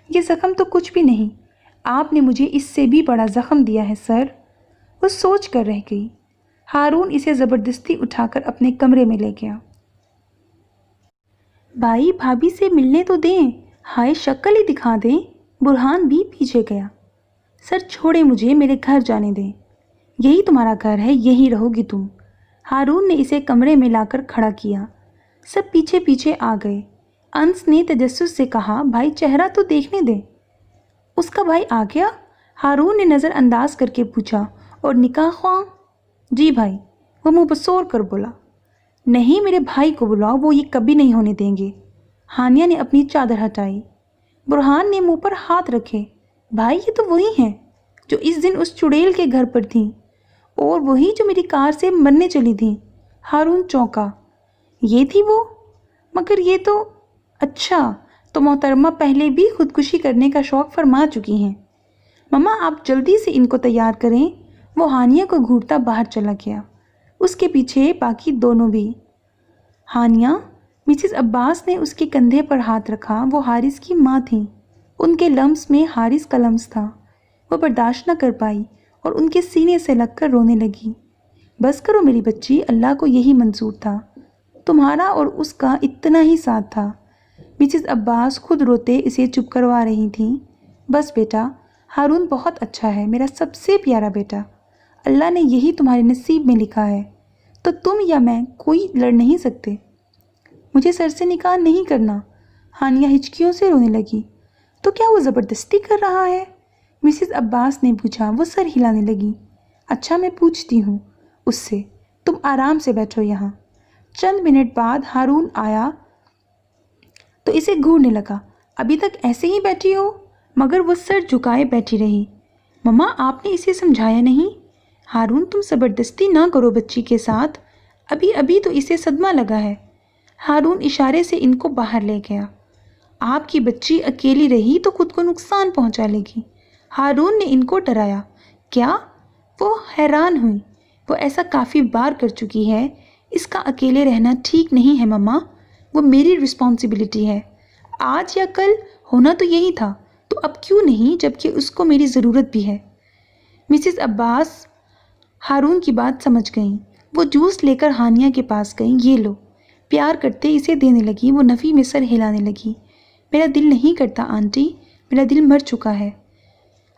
یہ زخم تو کچھ بھی نہیں، آپ نے مجھے اس سے بھی بڑا زخم دیا ہے سر۔ وہ سوچ کر رہ گئی۔ ہارون اسے زبردستی اٹھا کر اپنے کمرے میں لے گیا۔ بھائی بھابھی سے ملنے تو دیں، ہائے شکل ہی دکھا دیں۔ برہان بھی پیچھے گیا۔ سر چھوڑے مجھے، میرے گھر جانے دیں۔ یہی تمہارا گھر ہے، یہی رہو گی تم۔ ہارون نے اسے کمرے میں لا کر کھڑا کیا۔ سب پیچھے پیچھے آ گئے۔ انس نے تجسس سے کہا، بھائی چہرہ تو دیکھنے دیں۔ اس کا بھائی آ گیا؟ ہارون نے نظر انداز کر کے پوچھا۔ اور نکاح خواہ؟ جی بھائی، وہ منہ بسور کر بولا۔ نہیں، میرے بھائی کو بلاؤ، وہ یہ کبھی نہیں ہونے دیں گے۔ ہانیہ نے اپنی چادر ہٹائی۔ برہان نے منہ پر ہاتھ رکھے۔ بھائی یہ تو وہی ہیں جو اس دن اس چڑیل کے گھر پر تھیں، اور وہی جو میری کار سے مرنے چلی تھیں۔ ہارون چونکا۔ یہ تھی وہ؟ مگر یہ تو… اچھا، تو محترمہ پہلے بھی خودکشی کرنے کا شوق فرما چکی ہیں۔ مما آپ جلدی سے ان کو تیار کریں۔ وہ ہانیہ کو گھورتا باہر چلا گیا، اس کے پیچھے باقی دونوں بھی۔ ہانیہ، مسز عباس نے اس کے کندھے پر ہاتھ رکھا۔ وہ حارث کی ماں تھیں۔ ان کے لمس میں حارث کا لمس تھا۔ وہ برداشت نہ کر پائی اور ان کے سینے سے لگ کر رونے لگی۔ بس کرو میری بچی، اللہ کو یہی منظور تھا، تمہارا اور اس کا اتنا ہی ساتھ تھا۔ مسز عباس خود روتے اسے چپ کروا رہی تھیں۔ بس بیٹا، ہارون بہت اچھا ہے، میرا سب سے پیارا بیٹا۔ اللہ نے یہی تمہارے نصیب میں لکھا ہے، تو تم یا میں کوئی لڑ نہیں سکتے۔ مجھے سر سے نکاح نہیں کرنا۔ ہانیہ ہچکیوں سے رونے لگی۔ تو کیا وہ زبردستی کر رہا ہے؟ مسز عباس نے پوچھا۔ وہ سر ہلانے لگی۔ اچھا میں پوچھتی ہوں اس سے، تم آرام سے بیٹھو یہاں۔ چند منٹ بعد ہارون آیا تو اسے گھورنے لگا۔ ابھی تک ایسے ہی بیٹھی ہو؟ مگر وہ سر جھکائے بیٹھی رہی۔ مما آپ نے اسے سمجھایا نہیں؟ ہارون تم زبردستی نہ کرو بچی کے ساتھ، ابھی تو اسے صدمہ لگا ہے۔ ہارون اشارے سے ان کو باہر لے گیا۔ آپ کی بچی اکیلی رہی تو خود کو نقصان پہنچا لے گی، ہارون نے ان کو ڈرایا۔ کیا؟ وہ حیران ہوئی۔ وہ ایسا کافی بار کر چکی ہے، اس کا اکیلے رہنا ٹھیک نہیں ہے مما، وہ میری رسپانسبلٹی ہے۔ آج یا کل ہونا تو یہی تھا، تو اب کیوں نہیں جبکہ اس کو میری ضرورت بھی ہے۔ مسز عباس ہارون کی بات سمجھ گئیں۔ وہ جوس لے کر ہانیہ کے پاس گئیں۔ یہ لو، پیار کرتے اسے دینے لگی۔ وہ نفی میں سر ہلانے لگی۔ میرا دل نہیں کرتا آنٹی، میرا دل مر چکا ہے۔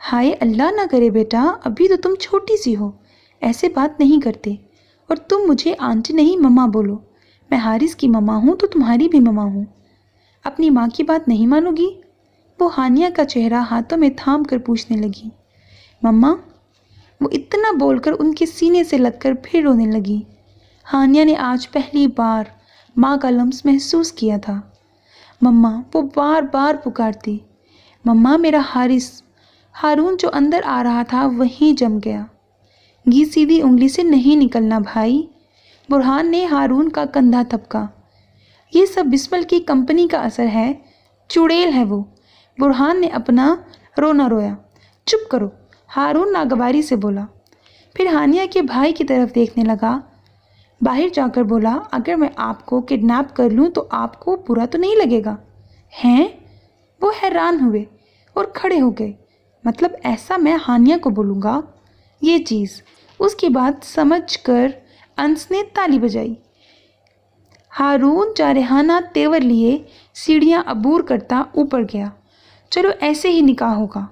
ہائے اللہ نہ کرے بیٹا، ابھی تو تم چھوٹی سی ہو، ایسے بات نہیں کرتے۔ اور تم مجھے آنٹی نہیں مما بولو، میں حارث کی مما ہوں تو تمہاری بھی مما ہوں۔ اپنی ماں کی بات نہیں مانو گی؟ وہ ہانیہ کا چہرہ ہاتھوں میں تھام کر پوچھنے لگی۔ مما، وہ اتنا بول کر ان کے سینے سے لگ کر پھر رونے لگی۔ ہانیہ نے آج پہلی بار ماں کا لمس محسوس کیا تھا۔ مما، وہ بار بار پکارتی، مما میرا حارث۔ ہارون جو اندر آ رہا تھا وہیں جم گیا۔ گھی سیدھی انگلی سے نہیں نکلنا بھائی۔ برہان نے ہارون کا کندھا تھپکا۔ یہ سب بسمل کی کمپنی کا اثر ہے، چڑیل ہے وہ۔ برہان نے اپنا رونا رویا۔ چپ کرو، ہارون ناگواری سے بولا۔ پھر ہانیہ کے بھائی کی طرف دیکھنے لگا۔ باہر جا کر بولا، اگر میں آپ کو کڈنیپ کر لوں تو آپ کو برا تو نہیں لگے گا؟ ہیں؟ وہ حیران ہوئے اور کھڑے ہو گئے۔ مطلب ایسا میں ہانیہ کو بولوں گا؟ یہ چیز اس کی بات سمجھ کر انس نے تالی بجائی۔ ہارون جارحانہ تیور لیے سیڑھیاں عبور کرتا اوپر گیا۔ چلو ایسے ہی نکاح ہوگا۔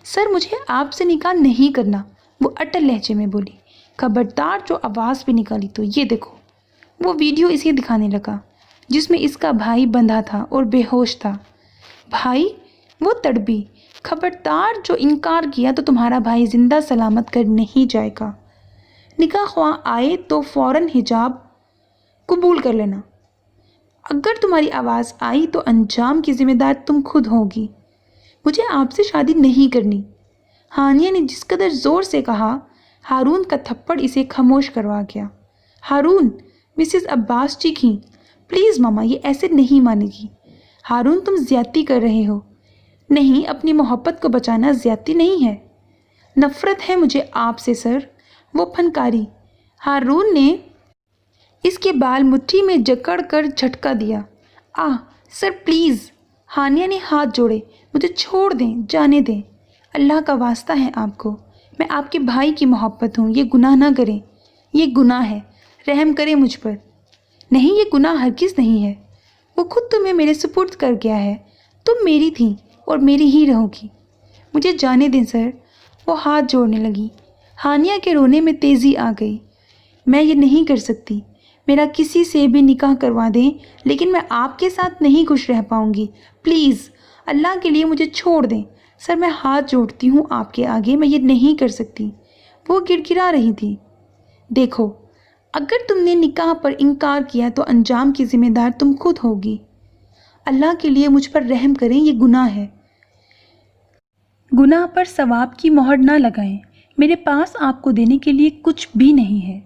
سر مجھے آپ سے نکاح نہیں کرنا، وہ اٹل لہجے میں بولی۔ خبردار جو آواز بھی نکالی تو یہ دیکھو۔ وہ ویڈیو اسے دکھانے لگا جس میں اس کا بھائی بندھا تھا اور بے ہوش تھا۔ بھائی؟ وہ تڑپی۔ خبردار جو انکار کیا تو تمہارا بھائی زندہ سلامت کر نہیں جائے گا۔ نکاح خواہ آئے تو فوراً حجاب قبول کر لینا۔ اگر تمہاری آواز آئی تو انجام کی ذمہ دار تم خود ہوگی۔ مجھے آپ سے شادی نہیں کرنی۔ ہانیہ نے جس قدر زور سے کہا، ہارون کا تھپڑ اسے خاموش کروا گیا۔ ہارون! مسز عباس چیخیں۔ پلیز ماما، یہ ایسے نہیں مانے گی۔ ہارون تم زیادتی کر رہے ہو۔ نہیں، اپنی محبت کو بچانا زیادتی نہیں ہے۔ نفرت ہے مجھے آپ سے سر، وہ پھنکاری۔ ہارون نے اس کے بال مٹھی میں جکڑ کر جھٹکا دیا۔ آہ سر پلیز۔ ہانیہ نے ہاتھ جوڑے۔ مجھے چھوڑ دیں، جانے دیں۔ اللہ کا واسطہ ہے آپ کو، میں آپ کے بھائی کی محبت ہوں، یہ گناہ نہ کریں۔ یہ گناہ ہے، رحم کریں مجھ پر۔ نہیں، یہ گناہ ہرگز نہیں ہے۔ وہ خود تمہیں میرے سپرد کر گیا ہے، تم میری تھیں اور میری ہی رہو گی۔ مجھے جانے دیں سر۔ وہ ہاتھ جوڑنے لگی۔ ہانیہ کے رونے میں تیزی آ گئی۔ میں یہ نہیں کر سکتی، میرا کسی سے بھی نکاح کروا دیں لیکن میں آپ کے ساتھ نہیں خوش رہ پاؤں گی۔ پلیز اللہ کے لیے مجھے چھوڑ دیں سر، میں ہاتھ جوڑتی ہوں آپ کے آگے، میں یہ نہیں کر سکتی۔ وہ گڑ گڑا رہی تھی۔ دیکھو، اگر تم نے نکاح پر انکار کیا تو انجام کی ذمہ دار تم خود ہوگی۔ اللہ کے لیے مجھ پر رحم کریں، یہ گناہ ہے۔ گناہ پر ثواب کی مہر نہ لگائیں، میرے پاس آپ کو دینے کے لیے کچھ بھی نہیں ہے۔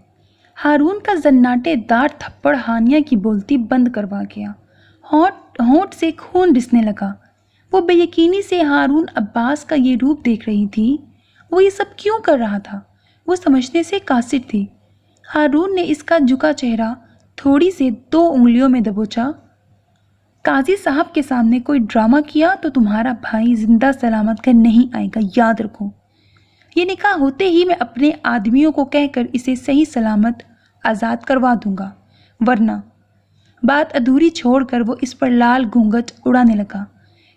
ہارون کا زناٹے دار تھپڑ ہانیہ کی بولتی بند کروا گیا۔ ہونٹ سے خون رسنے لگا۔ وہ بے یقینی سے ہارون عباس کا یہ روپ دیکھ رہی تھی۔ وہ یہ سب کیوں کر رہا تھا؟ وہ سمجھنے سے قاصر تھی۔ ہارون نے اس کا جھکا چہرہ تھوڑی سے 2 انگلیوں میں دبوچا۔ قاضی صاحب کے سامنے کوئی ڈرامہ کیا تو تمہارا بھائی زندہ سلامت کر نہیں آئے گا، یاد رکھو۔ یہ نکاح ہوتے ہی میں اپنے آدمیوں کو کہہ کر اسے صحیح سلامت آزاد کروا دوں گا، ورنہ۔ بات ادھوری چھوڑ کر وہ اس پر لال گھونگھٹ اڑانے لگا۔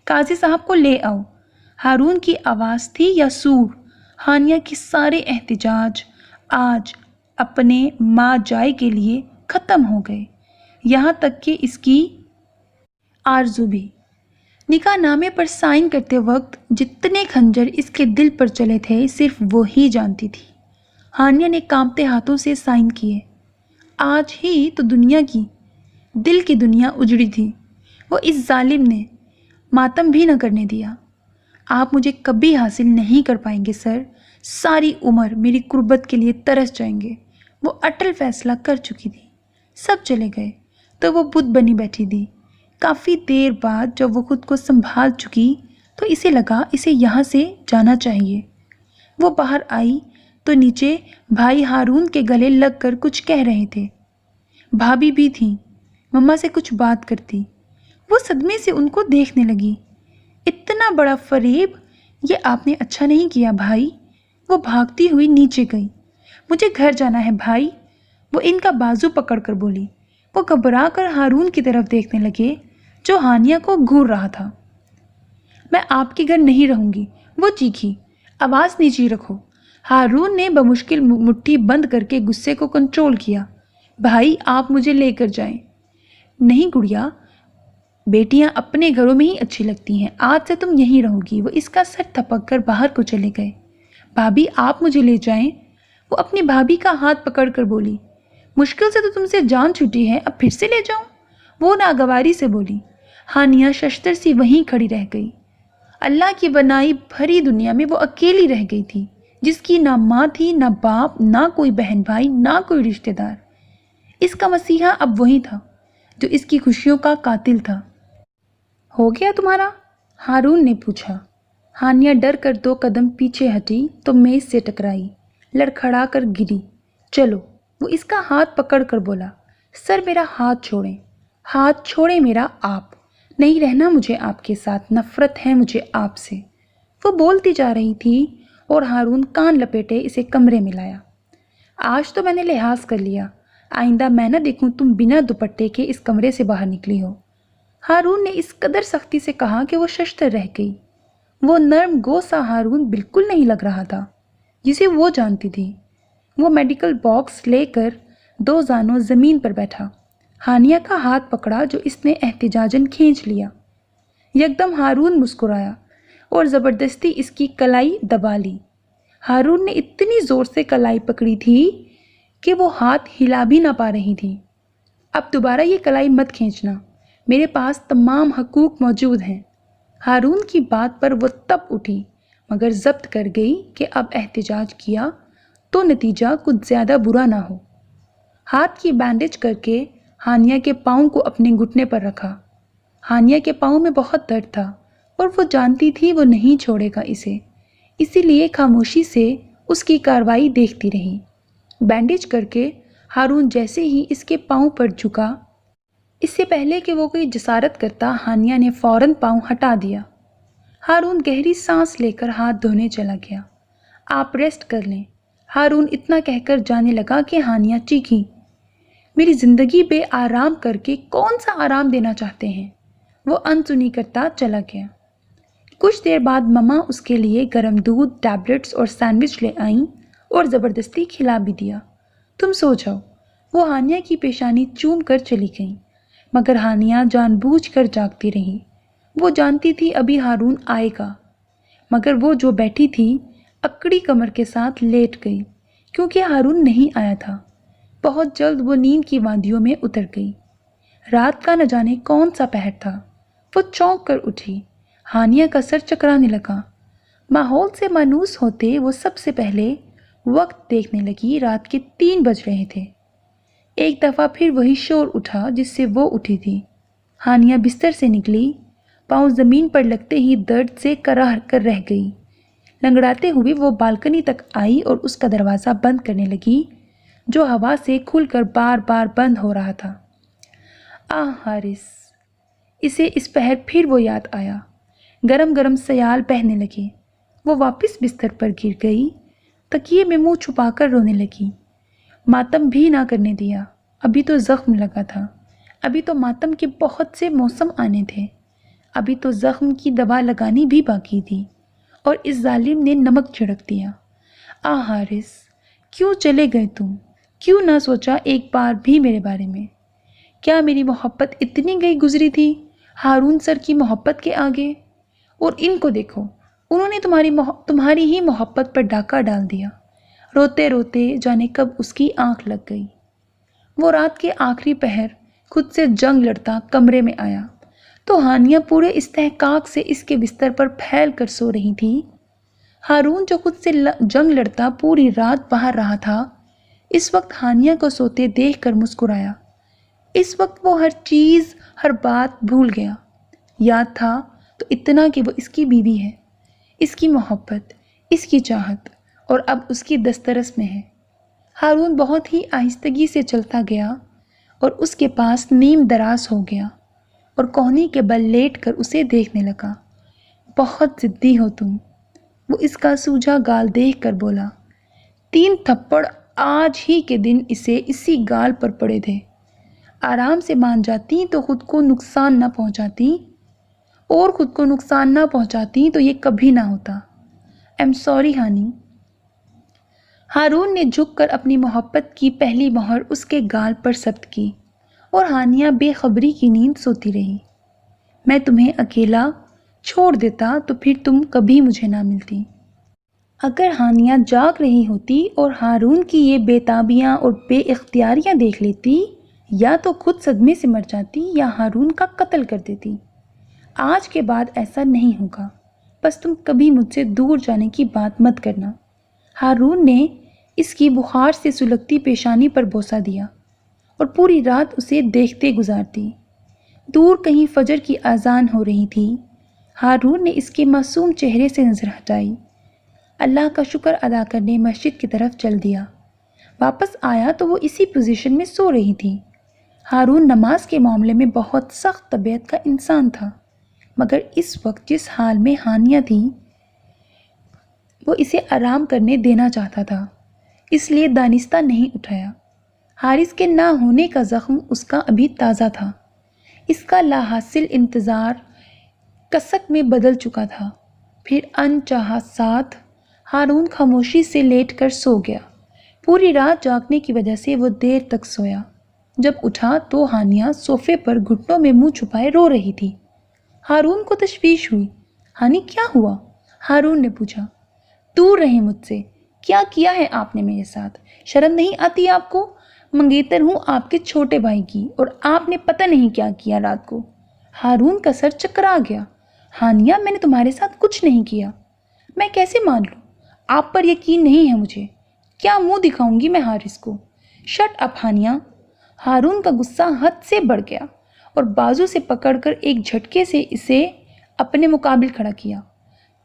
قاضی صاحب کو لے آؤ۔ ہارون کی آواز تھی یا سور؟ ہانیہ کے سارے احتجاج آج اپنے ماں جائے کے لیے ختم ہو گئے، یہاں تک کہ اس کی آرزو بھی۔ نکاح نامے پر سائن کرتے وقت جتنے خنجر اس کے دل پر چلے تھے صرف وہی جانتی تھی۔ ہانیہ نے کانپتے ہاتھوں سے سائن کیے۔ آج ہی تو دنیا کی، دل کی دنیا اجڑی تھی۔ وہ اس ظالم نے ماتم بھی نہ کرنے دیا۔ آپ مجھے کبھی حاصل نہیں کر پائیں گے سر، ساری عمر میری قربت کے لیے ترس جائیں گے۔ وہ اٹل فیصلہ کر چکی تھی۔ سب چلے گئے تو وہ بت بنی بیٹھی تھی۔ کافی دیر بعد جب وہ خود کو سنبھال چکی تو اسے لگا اسے یہاں سے جانا چاہیے۔ وہ باہر آئی تو نیچے بھائی ہارون کے گلے لگ کر کچھ کہہ رہے تھے۔ بھابھی بھی تھیں، مما سے کچھ بات کرتی۔ وہ صدمے سے ان کو دیکھنے لگی۔ اتنا بڑا فریب! یہ آپ نے اچھا نہیں کیا بھائی۔ وہ بھاگتی ہوئی نیچے گئی۔ مجھے گھر جانا ہے بھائی، وہ ان کا بازو پکڑ کر بولی۔ وہ گھبرا کر ہارون کی طرف دیکھنے لگے جو ہانیہ کو گھور رہا تھا۔ میں آپ کے گھر نہیں رہوں گی، وہ چیخی۔ آواز نیچی رکھو۔ ہارون نے بمشکل مٹھی بند کر کے غصے کو کنٹرول کیا۔ بھائی آپ مجھے لے کر جائیں۔ نہیں گڑیا، بیٹیاں اپنے گھروں میں ہی اچھی لگتی ہیں، آج سے تم یہیں رہو گی۔ وہ اس کا سر تھپک کر باہر کو چلے گئے۔ بھابھی آپ مجھے لے جائیں، وہ اپنی بھابھی کا ہاتھ پکڑ کر بولی۔ مشکل سے تو تم سے جان چھوٹی ہے، اب پھر سے لے جاؤں، وہ ناگواری سے بولی۔ ہانیہ ششتر سی وہیں کھڑی رہ گئی۔ اللہ کی بنائی بھری دنیا میں وہ اکیلی رہ گئی تھی، جس کی نہ ماں تھی، نہ باپ، نہ کوئی بہن بھائی، نہ کوئی رشتہ دار۔ اس کا مسیحا اب وہی تھا جو اس کی خوشیوں کا قاتل تھا۔ ہو گیا تمہارا؟ ہارون نے پوچھا۔ ہانیہ ڈر کر 2 قدم پیچھے ہٹی تو میز سے ٹکرائی، لڑکھڑا کر گری۔ چلو، وہ اس کا ہاتھ پکڑ کر بولا۔ سر میرا ہاتھ چھوڑیں، ہاتھ چھوڑیں میرا آپ، نہیں رہنا مجھے آپ کے ساتھ، نفرت ہے مجھے آپ سے۔ وہ بولتی جا رہی تھی اور ہارون کان لپیٹے اسے کمرے میں لایا۔ آج تو میں نے لحاظ کر لیا، آئندہ میں نہ دیکھوں تم بنا دوپٹے کے اس کمرے سے باہر نکلی ہو۔ ہارون نے اس قدر سختی سے کہا کہ وہ ششدر رہ گئی۔ وہ نرم گو سا ہارون بالکل نہیں لگ رہا تھا جسے وہ جانتی تھی۔ وہ میڈیکل باکس لے کر 2 زانوں زمین پر بیٹھا، ہانیہ کا ہاتھ پکڑا جو اس نے احتجاجاً کھینچ لیا۔ یکدم ہارون مسکرایا اور زبردستی اس کی کلائی دبا لی۔ ہارون نے اتنی زور سے کلائی پکڑی تھی کہ وہ ہاتھ ہلا بھی نہ پا رہی تھی۔ اب دوبارہ یہ کلائی مت کھینچنا، میرے پاس تمام حقوق موجود ہیں۔ ہارون کی بات پر وہ تب اٹھی مگر ضبط کر گئی کہ اب احتجاج کیا تو نتیجہ کچھ زیادہ برا نہ ہو۔ ہاتھ کی بینڈیج کر کے ہانیہ کے پاؤں کو اپنے گھٹنے پر رکھا۔ ہانیہ کے پاؤں میں بہت درد تھا اور وہ جانتی تھی وہ نہیں چھوڑے گا اسے، اسی لیے خاموشی سے اس کی کارروائی دیکھتی رہی۔ بینڈیج کر کے ہارون جیسے ہی اس کے پاؤں پر جھکا، اس سے پہلے کہ وہ کوئی جسارت کرتا، ہانیہ نے فوراً پاؤں ہٹا دیا۔ ہارون گہری سانس لے کر ہاتھ دھونے چلا گیا۔ آپ ریسٹ کر لیں، ہارون اتنا کہہ کر جانے لگا کہ ہانیہ چیخی۔ میری زندگی بے آرام کر کے کون سا آرام دینا چاہتے ہیں؟ وہ انسنی کرتا چلا گیا۔ کچھ دیر بعد مما اس کے لیے گرم دودھ، ٹیبلٹس اور سینڈوچ لے آئیں اور زبردستی کھلا بھی دیا۔ تم سو جاؤ، وہ ہانیہ کی پیشانی چوم کر چلی گئیں، مگر ہانیہ جان بوجھ کر جاگتی رہی۔ وہ جانتی تھی ابھی ہارون آئے گا، مگر وہ جو بیٹھی تھی اکڑی کمر کے ساتھ لیٹ گئی کیونکہ ہارون نہیں آیا تھا۔ بہت جلد وہ نیند کی وادیوں میں اتر گئی۔ رات کا نہ جانے کون سا پہر تھا۔ وہ چونک کر اٹھی، ہانیہ کا سر چکرانے لگا۔ ماحول سے مانوس ہوتے وہ سب سے پہلے وقت دیکھنے لگی۔ رات کے 3 بج رہے تھے۔ ایک دفعہ پھر وہی شور اٹھا جس سے وہ اٹھی تھی۔ ہانیہ بستر سے نکلی، پاؤں زمین پر لگتے ہی درد سے کراہ کر رہ گئی۔ لنگڑاتے ہوئے وہ بالکنی تک آئی اور اس کا دروازہ بند کرنے لگی جو ہوا سے کھل کر بار بار بند ہو رہا تھا۔ حارث! اسے اس پہر پھر وہ یاد آیا۔ گرم گرم سیال بہنے لگے۔ وہ واپس بستر پر گر گئی، تکیے میں منہ چھپا کر رونے لگی۔ ماتم بھی نہ کرنے دیا، ابھی تو زخم لگا تھا، ابھی تو ماتم کے بہت سے موسم آنے تھے، ابھی تو زخم کی دوا لگانی بھی باقی تھی، اور اس ظالم نے نمک چھڑک دیا۔ حارث! کیوں چلے گئے تم؟ کیوں نہ سوچا ایک بار بھی میرے بارے میں؟ کیا میری محبت اتنی گئی گزری تھی ہارون سر کی محبت کے آگے؟ اور ان کو دیکھو، انہوں نے تمہاری ہی محبت پر ڈاکہ ڈال دیا۔ روتے روتے جانے کب اس کی آنکھ لگ گئی۔ وہ رات کے آخری پہر خود سے جنگ لڑتا کمرے میں آیا تو ہانیہ پورے استحقاق سے اس کے بستر پر پھیل کر سو رہی تھی۔ ہارون جو خود سے جنگ لڑتا پوری رات باہر رہا تھا، اس وقت ہانیہ کو سوتے دیکھ کر مسکرایا۔ اس وقت وہ ہر چیز، ہر بات بھول گیا۔ یاد تھا تو اتنا کہ وہ اس کی بیوی ہے، اس کی محبت، اس کی چاہت، اور اب اس کی دسترس میں ہے۔ ہارون بہت ہی آہستگی سے چلتا گیا اور اس کے پاس نیم دراز ہو گیا اور کوہنی کے بل لیٹ کر اسے دیکھنے لگا۔ بہت ضدی ہو تم، وہ اس کا سوجا گال دیکھ کر بولا۔ 3 تھپڑ آج ہی کے دن اسے اسی گال پر پڑے تھے۔ آرام سے مان جاتی تو خود کو نقصان نہ پہنچاتی، اور خود کو نقصان نہ پہنچاتی تو یہ کبھی نہ ہوتا۔ M sorry ہانی۔ ہارون نے جھک کر اپنی محبت کی پہلی مہر اس کے گال پر ثبت کی، اور ہانیہ بے خبری کی نیند سوتی رہی۔ میں تمہیں اکیلا چھوڑ دیتا تو پھر تم کبھی مجھے نہ ملتی۔ اگر ہانیہ جاگ رہی ہوتی اور ہارون کی یہ بے تابیاں اور بے اختیاریاں دیکھ لیتی، یا تو خود صدمے سے مر جاتی یا ہارون کا قتل کر دیتی۔ آج کے بعد ایسا نہیں ہوگا، بس تم کبھی مجھ سے دور جانے کی بات مت کرنا۔ ہارون نے اس کی بخار سے سلگتی پیشانی پر بوسہ دیا اور پوری رات اسے دیکھتے گزار دی۔ دور کہیں فجر کی اذان ہو رہی تھی۔ ہارون نے اس کے معصوم چہرے سے نظر ہٹائی، اللہ کا شکر ادا کرنے مسجد کی طرف چل دیا۔ واپس آیا تو وہ اسی پوزیشن میں سو رہی تھی۔ ہارون نماز کے معاملے میں بہت سخت طبیعت کا انسان تھا، مگر اس وقت جس حال میں ہانیہ تھی وہ اسے آرام کرنے دینا چاہتا تھا، اس لیے دانستہ نہیں اٹھایا۔ حارث کے نہ ہونے کا زخم اس کا ابھی تازہ تھا، اس کا لا حاصل انتظار کسک میں بدل چکا تھا۔ پھر انچاہا ساتھ ہارون خاموشی سے لیٹ کر سو گیا۔ پوری رات جاگنے کی وجہ سے وہ دیر تک سویا۔ جب اٹھا تو ہانیہ صوفے پر گھٹنوں میں منہ چھپائے رو رہی تھی۔ ہارون کو تشویش ہوئی۔ ہانی کیا ہوا؟ ہارون نے پوچھا۔ دور رہیں مجھ سے، کیا کیا ہے آپ نے میرے ساتھ؟ شرم نہیں آتی آپ کو؟ منگیتر ہوں آپ کے چھوٹے بھائی کی، اور آپ نے پتہ نہیں کیا کیا رات کو۔ ہارون کا سر چکرا گیا۔ ہانیہ میں نے تمہارے ساتھ کچھ نہیں کیا۔ میں کیسے مان لوں؟ آپ پر یقین نہیں ہے مجھے۔ کیا منہ دکھاؤں گی میں حارث کو؟ Shut up Hania. ہارون کا غصہ حد سے بڑھ گیا اور بازو سے پکڑ کر ایک جھٹکے سے اسے اپنے مقابل کھڑا کیا۔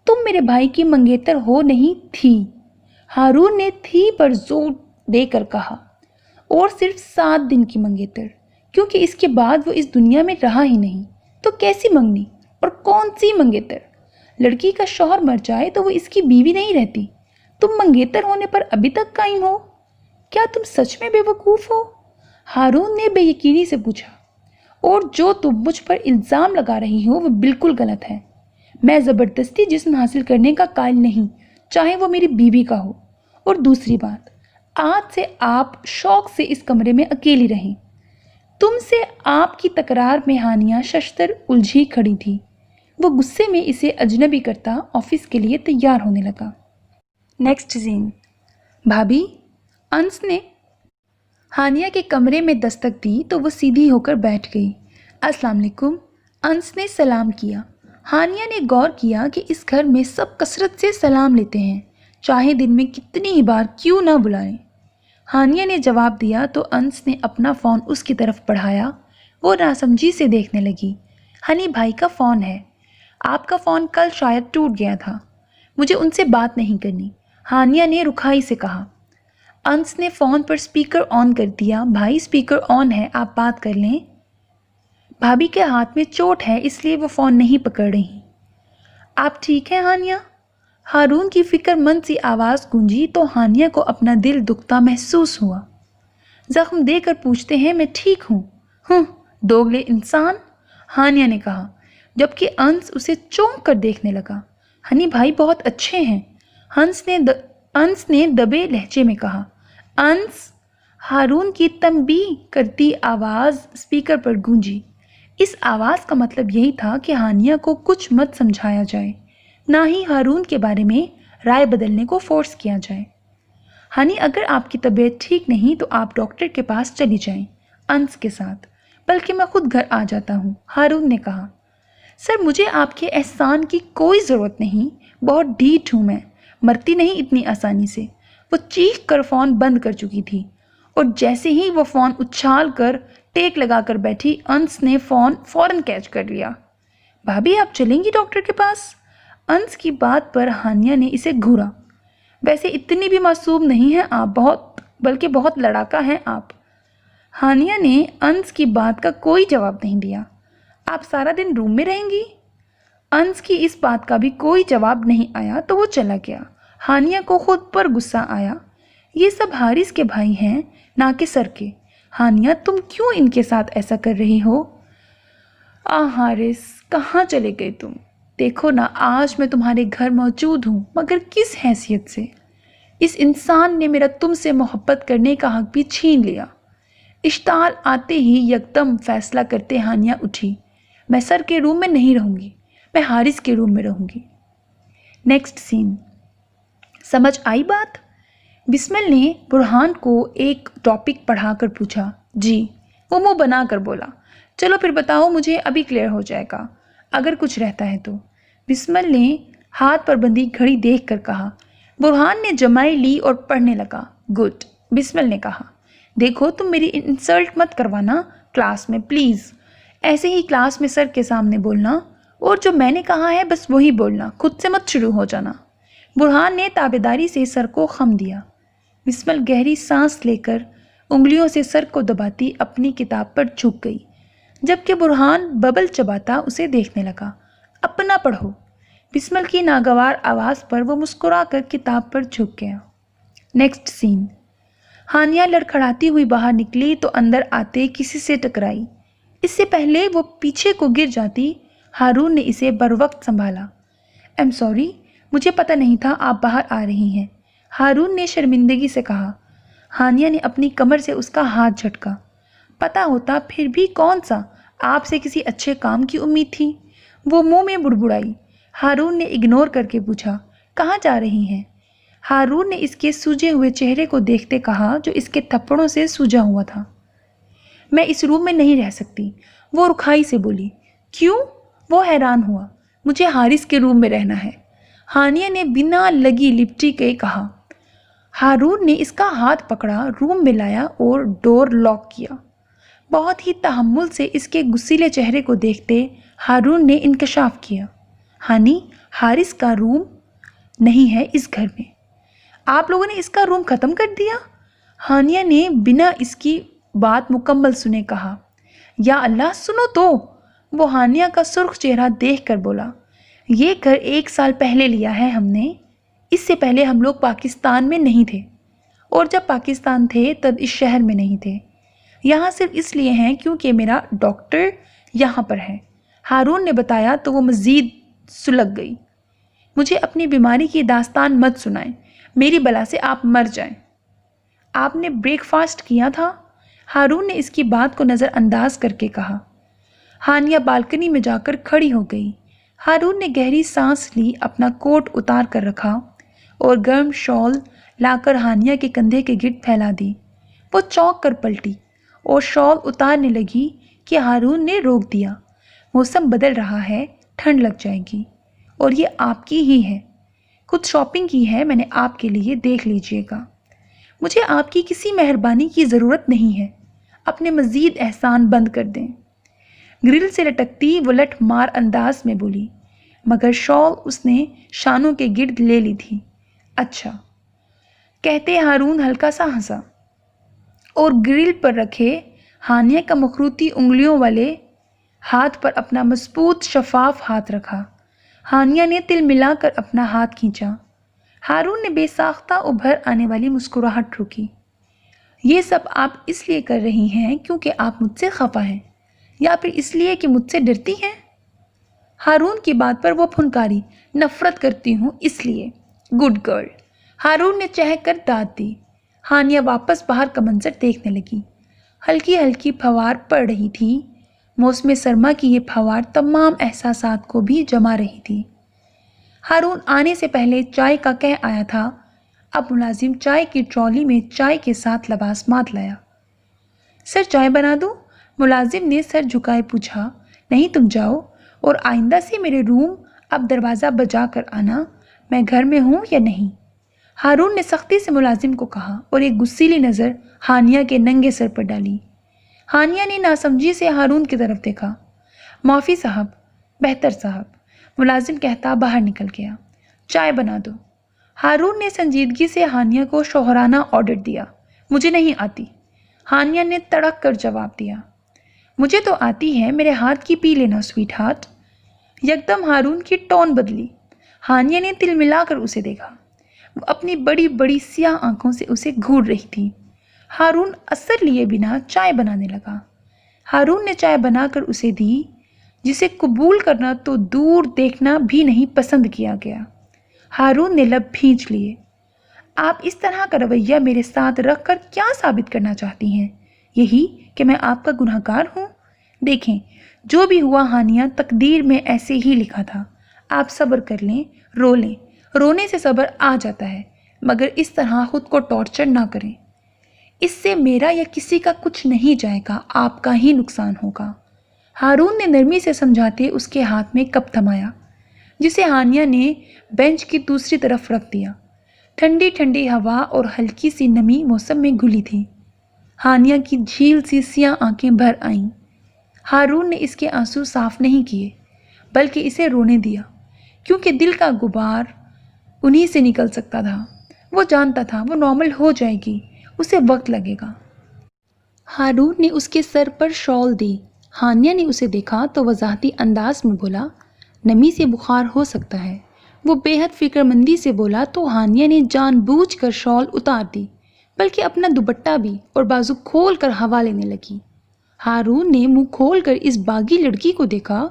تم میرے بھائی کی منگیتر ہو نہیں تھی۔ ہارون نے تھی پر زور دے کر کہا، اور صرف 7 دن کی منگیتر، کیونکہ اس کے بعد وہ اس دنیا میں رہا ہی نہیں۔ تو کیسی منگنی اور کون سی منگیتر؟ لڑکی کا شوہر مر جائے تو وہ اس کی بیوی نہیں رہتی۔ تم منگیتر ہونے پر ابھی تک قائم ہو؟ کیا تم سچ میں بے وقوف ہو؟ ہارون نے بے یقینی سے پوچھا۔ اور جو تم مجھ پر الزام لگا رہی ہو وہ بالکل غلط ہے۔ میں زبردستی جسم حاصل کرنے کا قائل نہیں، چاہے وہ میری بیوی کا ہو۔ اور دوسری بات، آج سے آپ شوق سے اس کمرے میں اکیلی رہیں۔ تم سے آپ کی تکرار میں ہانیہ ششتر الجھی کھڑی تھی۔ وہ غصے میں اسے اجنبی کرتا آفس کے لیے تیار ہونے لگا۔ نیکسٹ سین۔ بھابھی، انس نے ہانیہ کے کمرے میں دستک دی تو وہ سیدھی ہو کر بیٹھ گئی۔ السلام علیکم، انس نے سلام کیا۔ ہانیہ نے غور کیا کہ اس گھر میں سب کثرت سے سلام لیتے ہیں، چاہے دن میں کتنی ہی بار کیوں نہ بلائیں۔ ہانیہ نے جواب دیا تو انس نے اپنا فون اس کی طرف بڑھایا۔ وہ ناسمجھی سے دیکھنے لگی۔ ہنی بھائی کا فون ہے، آپ کا فون کل شاید ٹوٹ گیا تھا، مجھے ان سے بات نہیں کرنی، ہانیہ نے رکھائی سے کہا۔ انس نے فون پر سپیکر آن کر دیا۔ بھائی سپیکر آن ہے، آپ بات کر لیں۔ بھابھی کے ہاتھ میں چوٹ ہے اس لیے وہ فون نہیں پکڑ رہی۔ آپ ٹھیک ہیں ہانیہ؟ ہارون کی فکر مند سی آواز گونجی تو ہانیہ کو اپنا دل دکھتا محسوس ہوا۔ زخم دے کر پوچھتے ہیں میں ٹھیک ہوں؟ دوگلے انسان، ہانیہ نے کہا، جبکہ انس اسے چونک کر دیکھنے لگا۔ ہنی بھائی بہت اچھے ہیں، انس نے دبے لہجے میں کہا۔ انس، ہارون کی تنبیہ کرتی آواز سپیکر پر گونجی۔ اس آواز کا مطلب یہی تھا کہ ہانیہ کو کچھ مت سمجھایا جائے، نہ ہی ہارون کے بارے میں رائے بدلنے کو فورس کیا جائے۔ ہنی، اگر آپ کی طبیعت ٹھیک نہیں تو آپ ڈاکٹر کے پاس چلی جائیں انس کے ساتھ، بلکہ میں خود گھر آ جاتا ہوں، ہارون نے کہا۔ سر، مجھے آپ کے احسان کی کوئی ضرورت نہیں، بہت ڈھیٹ ہوں میں، مرتی نہیں اتنی آسانی سے۔ وہ چیخ کر فون بند کر چکی تھی، اور جیسے ہی وہ فون اچھال کر ٹیک لگا کر بیٹھی، انس نے فون فوراً کیچ کر لیا۔ بھابھی، آپ چلیں گی ڈاکٹر کے پاس؟ انس کی بات پر ہانیہ نے اسے گھورا۔ ویسے اتنی بھی معصوم نہیں ہیں آپ، بلکہ بہت لڑاکا ہیں آپ۔ ہانیہ نے انس کی بات کا کوئی جواب نہیں دیا۔ آپ سارا دن روم میں رہیں گی؟ انس کی اس بات کا بھی کوئی جواب نہیں آیا تو وہ چلا گیا۔ ہانیہ کو خود پر غصہ آیا۔ یہ سب حارث کے بھائی ہیں، نہ کہ سر کے۔ ہانیہ تم کیوں ان کے ساتھ ایسا کر رہی ہو؟ حارث کہاں چلے گئے تم؟ دیکھو نا، آج میں تمہارے گھر موجود ہوں، مگر کس حیثیت سے؟ اس انسان نے میرا تم سے محبت کرنے کا حق بھی چھین لیا۔ اشتعال آتے ہی یکدم فیصلہ کرتے ہانیہ اٹھی۔ میں سر کے روم میں نہیں رہوں گی، میں حارث کے روم میں رہوں گی۔ نیکسٹ سین۔ سمجھ آئی بات؟ بسمل نے برہان کو ایک ٹاپک پڑھا کر پوچھا۔ جی، وہ منہ بنا کر بولا۔ چلو پھر بتاؤ مجھے، ابھی کلیئر ہو جائے گا اگر کچھ رہتا ہے تو۔ بسمل نے ہاتھ پر بندھی گھڑی دیکھ کر کہا۔ برہان نے جمائی لی اور پڑھنے لگا۔ گڈ، بسمل نے کہا۔ دیکھو تم میری انسلٹ مت کروانا کلاس میں پلیز، ایسے ہی کلاس میں سر کے سامنے بولنا، اور جو میں نے کہا ہے بس وہی بولنا، خود سے مت شروع ہو جانا۔ برہان نے تابعداری سے سر کو خم دیا۔ بسمل گہری سانس لے کر انگلیوں سے سر کو دباتی اپنی کتاب پر جھک گئی، جبکہ برہان ببل چباتا اسے دیکھنے لگا۔ اپنا پڑھو۔ بسمل کی ناگوار آواز پر وہ مسکرا کر کتاب پر جھک گیا۔ نیکسٹ سین۔ ہانیہ لڑکھڑاتی ہوئی باہر نکلی تو اندر آتے کسی سے ٹکرائی۔ اس سے پہلے وہ پیچھے کو گر جاتی، ہارون نے اسے بروقت سنبھالا۔ ایم سوری، مجھے پتہ نہیں تھا آپ باہر آ رہی ہیں، ہارون نے شرمندگی سے کہا۔ ہانیہ نے اپنی کمر سے اس کا ہاتھ جھٹکا۔ پتہ ہوتا پھر بھی کون سا، آپ سے کسی اچھے کام کی امید تھی۔ وہ منہ میں بڑبڑائی۔ ہارون نے اگنور کر کے پوچھا، کہاں جا رہی ہیں؟ ہارون نے اس کے سوجے ہوئے چہرے کو دیکھتے کہا جو اس کے تھپڑوں سے سوجا ہوا تھا۔ میں اس روم میں نہیں رہ سکتی، وہ رکھائی سے بولی۔ کیوں؟ وہ حیران ہوا۔ مجھے حارث کے روم میں رہنا ہے، ہانیہ نے بنا لگی لپٹی کے کہا۔ ہارون نے اس کا ہاتھ پکڑا، روم میں لایا اور ڈور لاک کیا۔ بہت ہی تحمل سے اس کے غصیلے چہرے کو دیکھتے ہارون نے انکشاف کیا۔ ہانی، حارث کا روم نہیں ہے اس گھر میں۔ آپ لوگوں نے اس کا روم ختم کر دیا؟ ہانیہ نے بنا اس کی بات مکمل سنے کہا۔ یا اللہ، سنو تو! وہ ہانیہ کا سرخ چہرہ دیکھ کر بولا۔ یہ گھر 1 سال پہلے لیا ہے ہم نے، اس سے پہلے ہم لوگ پاکستان میں نہیں تھے، اور جب پاکستان تھے تب اس شہر میں نہیں تھے۔ یہاں صرف اس لیے ہیں کیونکہ میرا ڈاکٹر یہاں پر ہے، ہارون نے بتایا تو وہ مزید سلگ گئی۔ مجھے اپنی بیماری کی داستان مت سنائیں، میری بلا سے آپ مر جائیں۔ آپ نے بریک فاسٹ کیا تھا؟ ہارون نے اس کی بات کو نظر انداز کر کے کہا۔ ہانیہ بالکنی میں جا کر کھڑی ہو گئی۔ ہارون نے گہری سانس لی، اپنا کوٹ اتار کر رکھا اور گرم شال لا کر ہانیہ کے کندھے کے گرد پھیلا دی۔ وہ چونک کر پلٹی اور شال اتارنے لگی کہ ہارون نے روک دیا۔ موسم بدل رہا ہے، ٹھنڈ لگ جائے گی، اور یہ آپ کی ہی ہے۔ کچھ شاپنگ کی ہے میں نے آپ کے لیے، دیکھ لیجئے گا۔ مجھے آپ کی کسی مہربانی کی ضرورت نہیں ہے، اپنے مزید احسان بند کر دیں۔ گرل سے لٹکتی وہ لٹ مار انداز میں بولی، مگر شال اس نے شانوں کے گرد لے لی تھی۔ اچھا، کہتے ہارون ہلکا سا ہنسا اور گرل پر رکھے ہانیہ کا مخروطی انگلیوں والے ہاتھ پر اپنا مضبوط شفاف ہاتھ رکھا۔ ہانیہ نے تل ملا کر اپنا ہاتھ کھینچا۔ ہارون نے بے ساختہ ابھر آنے والی مسکراہٹ روکی۔ یہ سب آپ اس لیے کر رہی ہیں کیونکہ آپ مجھ سے خفا ہیں، یا پھر اس لیے کہ مجھ سے ڈرتی ہیں؟ ہارون کی بات پر وہ پھنکاری، نفرت کرتی ہوں اس لیے۔ گڈ گرل، ہارون نے چہک کر داد دی۔ ہانیہ واپس باہر کا منظر دیکھنے لگی۔ ہلکی ہلکی پھوار پڑ رہی تھی۔ موسم سرما کی یہ پھوار تمام احساسات کو بھی جما رہی تھی۔ ہارون آنے سے پہلے چائے کا کہہ آیا تھا، اب ملازم چائے کی ٹرالی میں چائے کے ساتھ لباسمات لایا۔ سر چائے بنا دوں؟ ملازم نے سر جھکائے پوچھا۔ نہیں، تم جاؤ، اور آئندہ سے میرے روم اب دروازہ بجا کر آنا، میں گھر میں ہوں یا نہیں۔ ہارون نے سختی سے ملازم کو کہا اور ایک غصیلی نظر ہانیہ کے ننگے سر پر ڈالی۔ ہانیہ نے ناسمجھی سے ہارون کی طرف دیکھا۔ معافی صاحب، بہتر صاحب، ملازم کہتا باہر نکل گیا۔ چائے بنا دو۔ ہارون نے سنجیدگی سے ہانیہ کو شوہرانہ آرڈر دیا۔ مجھے نہیں آتی، ہانیہ نے تڑک کر جواب دیا۔ مجھے تو آتی ہے، میرے ہاتھ کی پی لینا سویٹ ہارٹ۔ یکدم ہارون کی ٹون بدلی۔ ہانیہ نے تل ملا کر اسے دیکھا۔ وہ اپنی بڑی بڑی سیاہ آنکھوں سے اسے گھور رہی تھی۔ ہارون اثر لیے بنا چائے بنانے لگا۔ ہارون نے چائے بنا کر اسے دی، جسے قبول کرنا تو دور دیکھنا بھی نہیں پسند کیا گیا۔ ہارون نے لب بھینچ لیے۔ آپ اس طرح کا رویہ میرے ساتھ رکھ کر کیا ثابت کرنا چاہتی ہیں؟ یہی کہ میں آپ کا گناہ گار ہوں؟ دیکھیں، جو بھی ہوا ہانیہ، تقدیر میں ایسے ہی لکھا تھا۔ آپ صبر کر لیں، رو لیں، رونے سے صبر آ جاتا ہے، مگر اس طرح خود کو ٹارچر نہ کریں۔ اس سے میرا یا کسی کا کچھ نہیں جائے گا، آپ کا ہی نقصان ہوگا۔ ہارون نے نرمی سے سمجھاتے اس کے ہاتھ میں کپ تھمایا، جسے ہانیہ نے بینچ کی دوسری طرف رکھ دیا۔ ٹھنڈی ٹھنڈی ہوا اور ہلکی سی نمی موسم میں گھلی تھی۔ ہانیہ کی جھیل سی سیاہ آنکھیں بھر آئیں۔ ہارون نے اس کے آنسو صاف نہیں کیے، بلکہ اسے رونے دیا، کیونکہ دل کا غبار انہی سے نکل سکتا تھا۔ وہ جانتا تھا وہ نارمل ہو جائے گی، اسے وقت لگے گا۔ ہارون نے اس کے سر پر شال دی۔ ہانیہ نے اسے دیکھا تو وضاحتی انداز میں بولا، نمی سے بخار ہو سکتا ہے۔ وہ بے حد فکر مندی سے بولا تو ہانیہ نے جان بوجھ کر شال اتار دی، بلکہ اپنا دوپٹہ بھی، اور بازو کھول کر ہوا لینے لگی۔ ہارون نے منہ کھول کر اس باغی لڑکی کو دیکھا۔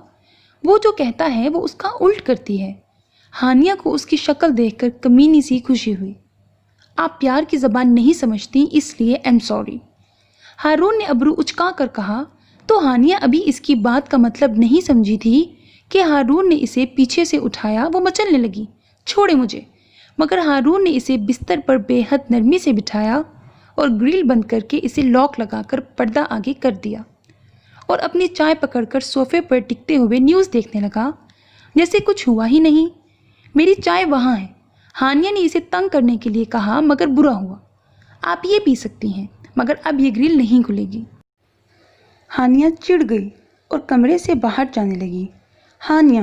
وہ جو کہتا ہے وہ اس کا الٹ کرتی ہے۔ ہانیہ کو اس کی شکل دیکھ کر کمینی سی خوشی ہوئی۔ آپ پیار کی زبان نہیں سمجھتی، اس لیے ایم سوری، ہارون نے ابرو اچکا کر کہا۔ تو ہانیہ ابھی اس کی بات کا مطلب نہیں سمجھی تھی کہ ہارون نے اسے پیچھے سے اٹھایا۔ وہ مچلنے لگی، چھوڑے مجھے، مگر ہارون نے اسے بستر پر بے حد نرمی سے بٹھایا اور گرل بند کر کے اسے لاک لگا کر پردہ آگے کر دیا، اور اپنی چائے پکڑ کر صوفے پر ٹکتے ہوئے نیوز دیکھنے لگا، جیسے کچھ ہوا ہی نہیں۔ میری چائے وہاں ہے، ہانیہ نے اسے تنگ کرنے کے لیے کہا، مگر برا ہوا۔ آپ یہ پی سکتی ہیں، مگر اب یہ گرل نہیں کھلے گی۔ ہانیہ چڑ گئی اور کمرے سے باہر جانے لگی۔ ہانیہ،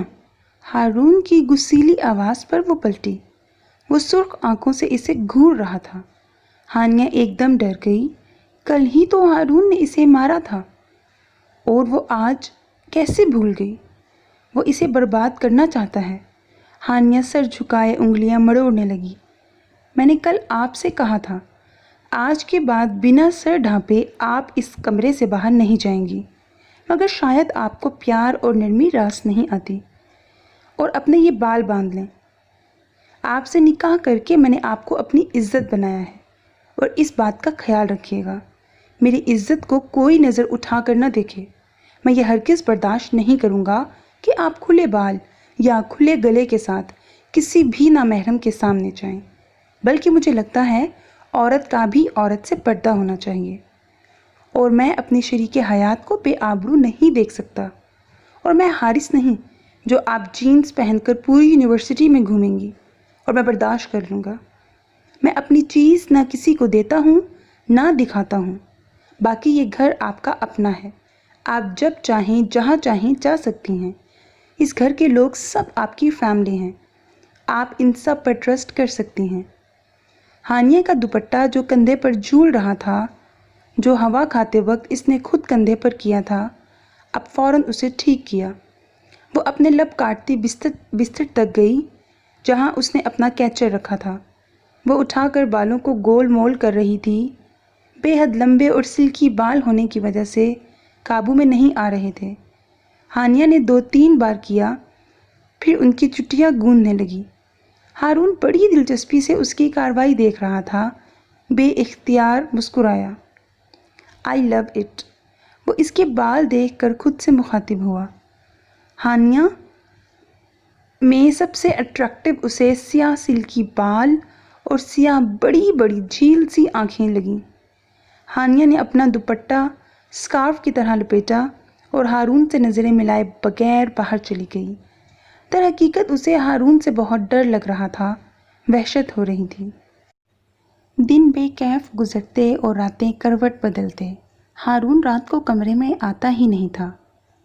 ہارون کی غصیلی آواز پر وہ پلٹی۔ وہ سرخ آنکھوں سے اسے گھور رہا تھا۔ ہانیہ ایک دم ڈر گئی۔ کل ہی تو ہارون نے اسے مارا تھا، اور وہ آج کیسے بھول گئی؟ وہ اسے برباد کرنا چاہتا ہے۔ ہانیہ سر جھکائے انگلیاں مڑوڑنے لگی۔ میں نے کل آپ سے کہا تھا، آج کے بعد بنا سر ڈھانپے آپ اس کمرے سے باہر نہیں جائیں گی، مگر شاید آپ کو پیار اور نرمی راس نہیں آتی، اور اپنے یہ بال باندھ لیں۔ آپ سے نکاح کر کے میں نے آپ کو اپنی عزت بنایا ہے، اور اس بات کا خیال رکھیے گا، میری عزت کو کوئی نظر اٹھا کر نہ دیکھے۔ میں یہ ہرگز برداشت نہیں کروں گا کہ آپ کھلے بال یا کھلے گلے کے ساتھ کسی بھی نامحرم کے سامنے جائیں، بلکہ مجھے لگتا ہے عورت کا بھی عورت سے پردہ ہونا چاہیے، اور میں اپنی شریک حیات کو بے آبرو نہیں دیکھ سکتا، اور میں حارث نہیں جو آپ جینز پہن کر پوری یونیورسٹی میں گھومیں گی، اور میں برداشت کر لوں گا۔ میں اپنی چیز نہ کسی کو دیتا ہوں نہ دکھاتا ہوں، باقی یہ گھر آپ کا اپنا ہے، آپ جب چاہیں جہاں چاہیں جا سکتی ہیں، اس گھر کے لوگ سب آپ کی فیملی ہیں، آپ ان سب پر ٹرسٹ کر سکتی ہیں۔ ہانیہ کا دوپٹہ جو کندھے پر جھول رہا تھا، جو ہوا کھاتے وقت اس نے خود کندھے پر کیا تھا، اب فوراً اسے ٹھیک کیا۔ وہ اپنے لب کاٹتی بستر تک گئی جہاں اس نے اپنا کیچر رکھا تھا۔ وہ اٹھا کر بالوں کو گول مول کر رہی تھی۔ بے حد لمبے اور سلکی بال ہونے کی وجہ سے قابو میں نہیں آ رہے تھے۔ ہانیہ نے 2-3 بار کیا، پھر ان کی چٹیاں گوندنے لگی۔ ہارون بڑی دلچسپی سے اس کی کارروائی دیکھ رہا تھا۔ بے اختیار مسکرایا۔ آئی لو اٹ۔ وہ اس کے بال دیکھ کر خود سے مخاطب ہوا۔ ہانیہ میں سب سے اٹریکٹیو اسے سیاہ سلکی بال اور سیاہ بڑی بڑی جھیل سی آنکھیں لگیں۔ ہانیہ نے اپنا دوپٹہ سکارف کی طرح لپیٹا اور ہارون سے نظریں ملائے بغیر باہر چلی گئی۔ در حقیقت اسے ہارون سے بہت ڈر لگ رہا تھا، وحشت ہو رہی تھی۔ دن بے کیف گزرتے اور راتیں کروٹ بدلتے۔ ہارون رات کو کمرے میں آتا ہی نہیں تھا۔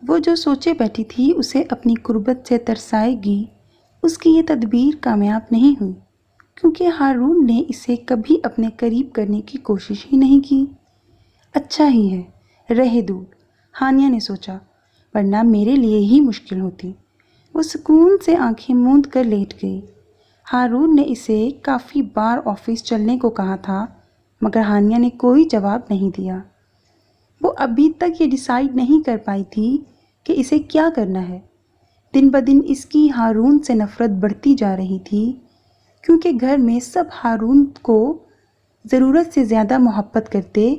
وہ جو سوچے بیٹھی تھی اسے اپنی قربت سے ترسائے گی، اس کی یہ تدبیر کامیاب نہیں ہوئی، کیونکہ ہارون نے اسے کبھی اپنے قریب کرنے کی کوشش ہی نہیں کی۔ اچھا ہی ہے، رہے دور، ہانیہ نے سوچا، ورنہ میرے لیے ہی مشکل ہوتی۔ وہ سکون سے آنکھیں موند کر لیٹ گئی۔ ہارون نے اسے کافی بار آفس چلنے کو کہا تھا، مگر ہانیہ نے کوئی جواب نہیں دیا۔ وہ ابھی تک یہ ڈیسائیڈ نہیں کر پائی تھی کہ اسے کیا کرنا ہے۔ دن بدن اس کی ہارون سے نفرت بڑھتی جا رہی تھی، کیونکہ گھر میں سب ہارون کو ضرورت سے زیادہ محبت کرتے۔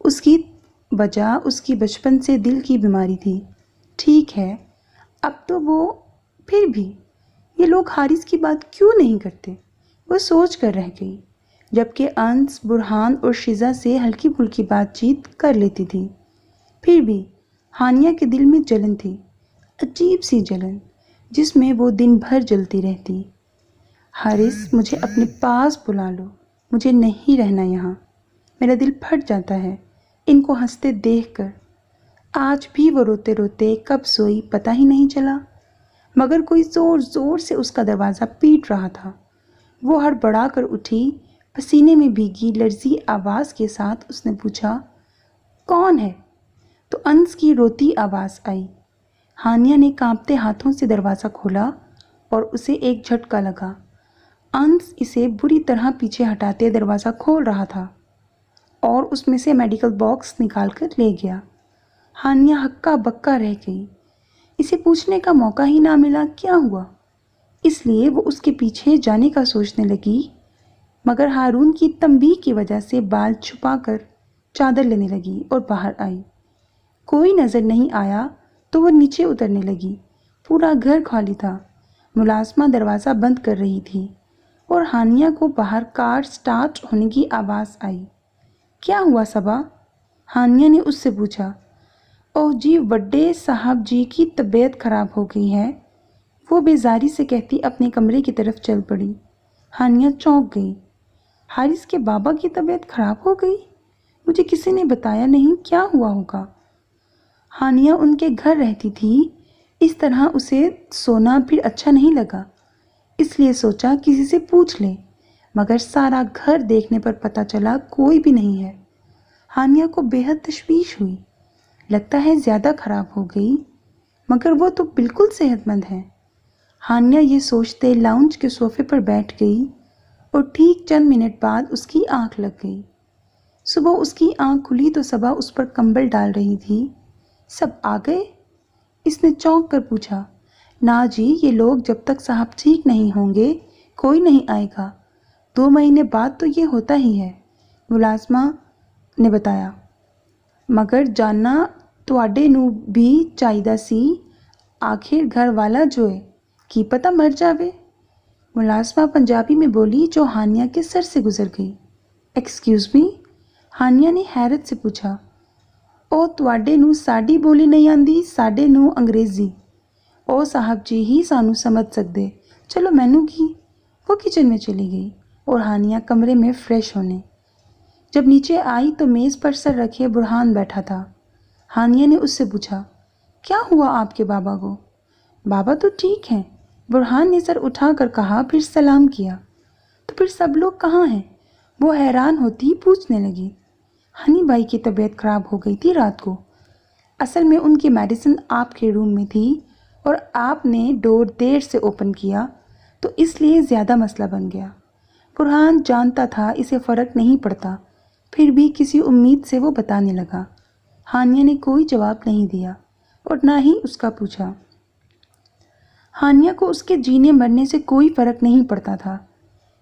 اس کی وجہ اس کی بچپن سے دل کی بیماری تھی۔ ٹھیک ہے، اب تو وہ پھر بھی یہ لوگ حارث کی بات کیوں نہیں کرتے؟ وہ سوچ کر رہ گئی، جبکہ انس، برہان اور شیزا سے ہلکی پھلکی بات چیت کر لیتی تھی۔ پھر بھی ہانیہ کے دل میں جلن تھی، عجیب سی جلن جس میں وہ دن بھر جلتی رہتی۔ حارث، مجھے اپنے پاس بلا لو، مجھے نہیں رہنا یہاں، میرا دل پھٹ جاتا ہے ان کو ہنستے دیکھ کر۔ آج بھی وہ روتے روتے کب سوئی پتہ ہی نہیں چلا، مگر کوئی زور زور سے اس کا دروازہ پیٹ رہا تھا۔ وہ ہڑبڑا کر اٹھی، پسینے میں بھیگی لرزی آواز کے ساتھ اس نے پوچھا، کون ہے؟ تو انس کی روتی آواز آئی۔ ہانیہ نے کانپتے ہاتھوں سے دروازہ کھولا اور اسے ایک جھٹکا لگا۔ انس اسے بری طرح پیچھے ہٹاتے دروازہ کھول رہا تھا اور اس میں سے میڈیکل باکس نکال کر لے گیا۔ ہانیہ ہکا بکا رہ گئی، اسے پوچھنے کا موقع ہی نہ ملا کیا ہوا، اس لیے وہ اس کے پیچھے جانے کا سوچنے لگی، مگر ہارون کی تنبیہ کی وجہ سے بال چھپا کر چادر لینے لگی اور باہر آئی۔ کوئی نظر نہیں آیا تو وہ نیچے اترنے لگی۔ پورا گھر خالی تھا، ملازمہ دروازہ بند کر رہی تھی اور ہانیہ کو باہر کار سٹارٹ ہونے کی آواز آئی۔ کیا ہوا صبا؟ ہانیہ نے اس سے پوچھا۔ اوہ جی، وڈے صاحب جی کی طبیعت خراب ہو گئی ہے، وہ بیزاری سے کہتی اپنے کمرے کی طرف چل پڑی۔ ہانیہ چونک گئی۔ حارث کے بابا کی طبیعت خراب ہو گئی؟ مجھے کسی نے بتایا نہیں، کیا ہوا ہوگا؟ ہانیہ ان کے گھر رہتی تھی، اس طرح اسے سونا پھر اچھا نہیں لگا، اس لیے سوچا کسی سے پوچھ لے، مگر سارا گھر دیکھنے پر پتہ چلا کوئی بھی نہیں ہے۔ ہانیہ کو بے حد تشویش ہوئی، لگتا ہے زیادہ خراب ہو گئی، مگر وہ تو بالکل صحت مند ہے۔ ہانیہ یہ سوچتے لاؤنج کے صوفے پر بیٹھ گئی اور ٹھیک چند منٹ بعد اس کی آنکھ لگ گئی۔ صبح اس کی آنکھ کھلی تو صبا اس پر کمبل ڈال رہی تھی۔ سب آ گئے؟ اس نے چونک کر پوچھا۔ نا جی، یہ لوگ جب تک صاحب ٹھیک نہیں ہوں گے کوئی نہیں آئے گا، 2 مہینے بعد تو یہ ہوتا ہی ہے، ملازمہ نے بتایا۔ مگر جاننا تواڈے نو بھی چاہیدا سی، آخر گھر والا جو ہے کی پتہ مر جاوے، ملازمہ پنجابی میں بولی جو ہانیہ کے سر سے گزر گئی۔ Excuse me? ہانیہ نے حیرت سے پوچھا۔ او تواڈے نو ساڈی بولی نہیں آندی، ساڈے نو انگریزی، او صاحب جی ہی سانو سمجھ سکدے، چلو مینوں کی۔ وہ کچن میں چلی گئی اور ہانیہ کمرے میں فریش ہونے۔ جب نیچے آئی تو میز پر سر رکھے برہان بیٹھا تھا۔ ہانیہ نے اس سے پوچھا، کیا ہوا آپ کے بابا کو؟ بابا تو ٹھیک ہیں، برہان نے سر اٹھا کر کہا، پھر سلام کیا۔ تو پھر سب لوگ کہاں ہیں؟ وہ حیران ہوتی پوچھنے لگی۔ ہنی بھائی کی طبیعت خراب ہو گئی تھی رات کو، اصل میں ان کی میڈیسن آپ کے روم میں تھی اور آپ نے ڈور دیر سے اوپن کیا تو اس لیے زیادہ مسئلہ بن گیا۔ برہان جانتا تھا اسے فرق نہیں پڑتا، پھر بھی کسی امید سے وہ بتانے لگا۔ ہانیہ نے کوئی جواب نہیں دیا اور نہ ہی اس کا پوچھا۔ ہانیہ کو اس کے جینے مرنے سے کوئی فرق نہیں پڑتا تھا،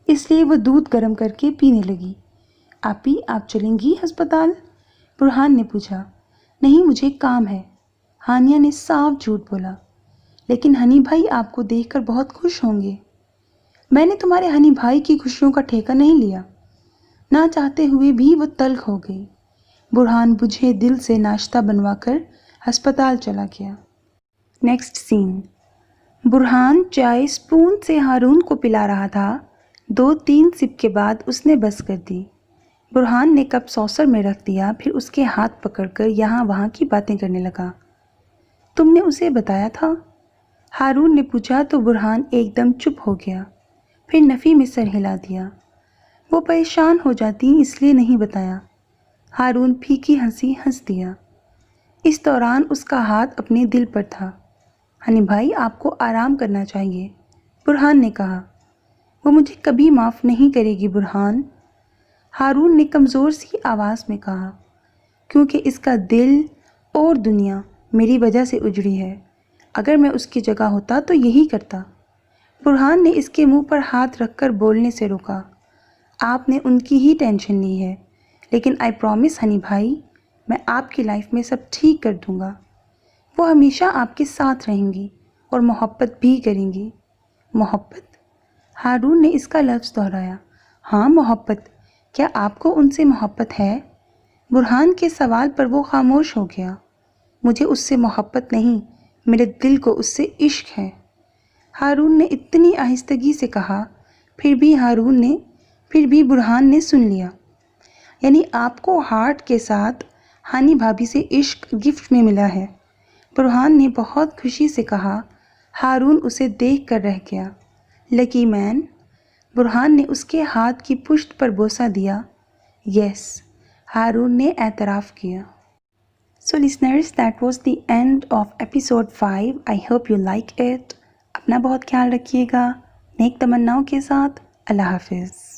اس لیے وہ دودھ گرم کر کے پینے لگی۔ آپی، آپ چلیں گی ہسپتال؟ برہان نے پوچھا۔ نہیں، مجھے کام ہے، ہانیہ نے صاف جھوٹ بولا۔ لیکن ہنی بھائی آپ کو دیکھ کر بہت خوش ہوں گے۔ میں نے تمہارے ہنی بھائی کی خوشیوں کا ٹھیکہ نہیں لیا۔ نہ چاہتے ہوئے بھی وہ تلخ ہو گئی۔ برہان بجھے دل سے ناشتہ بنوا کر ہسپتال چلا گیا۔ نیکسٹ سین، برہان چائے سپون سے ہارون کو پلا رہا تھا۔ 2-3 سپ کے بعد اس نے بس کر دی۔ برہان نے کپ سوسر میں رکھ دیا، پھر اس کے ہاتھ پکڑ کر یہاں وہاں کی باتیں کرنے لگا۔ تم نے اسے بتایا تھا؟ ہارون نے پوچھا تو برہان ایک دم چپ ہو گیا، پھر نفی میں سر ہلا دیا۔ وہ پریشان ہو جاتی اس لیے نہیں بتایا۔ ہارون پھیکی ہنسی ہنس دیا۔ اس دوران اس کا ہاتھ اپنے دل پر تھا۔ ہنی بھائی آپ کو آرام کرنا چاہیے، برہان نے کہا۔ وہ مجھے کبھی معاف نہیں کرے گی برہان، ہارون نے کمزور سی آواز میں کہا، کیونکہ اس کا دل اور دنیا میری وجہ سے اجڑی ہے۔ اگر میں اس کی جگہ ہوتا تو یہی کرتا۔ برہان نے اس کے منہ پر ہاتھ رکھ کر بولنے سے روکا۔ آپ نے ان کی ہی ٹینشن لی ہے، لیکن آئی پرومس ہنی بھائی، میں آپ کی لائف میں سب ٹھیک کر دوں گا۔ وہ ہمیشہ آپ کے ساتھ رہیں گی اور محبت بھی کریں گی۔ محبت؟ ہارون نے اس کا لفظ دہرایا۔ ہاں محبت، کیا آپ کو ان سے محبت ہے؟ برہان کے سوال پر وہ خاموش ہو گیا۔ مجھے اس سے محبت نہیں، میرے دل کو اس سے عشق ہے، ہارون نے اتنی آہستگی سے کہا۔ پھر بھی برہان نے سن لیا۔ یعنی آپ کو ہارٹ کے ساتھ ہانی بھابھی سے عشق گفٹ میں ملا ہے، برہان نے بہت خوشی سے کہا۔ ہارون اسے دیکھ کر رہ گیا۔ لکی مین، برہان نے اس کے ہاتھ کی پشت پر بوسہ دیا۔ یس، ہارون نے اعتراف کیا۔ So listeners, that was the end of episode 5. I hope you like it. اپنا بہت خیال رکھیے گا، نیک تمناؤں کے ساتھ، اللہ حافظ۔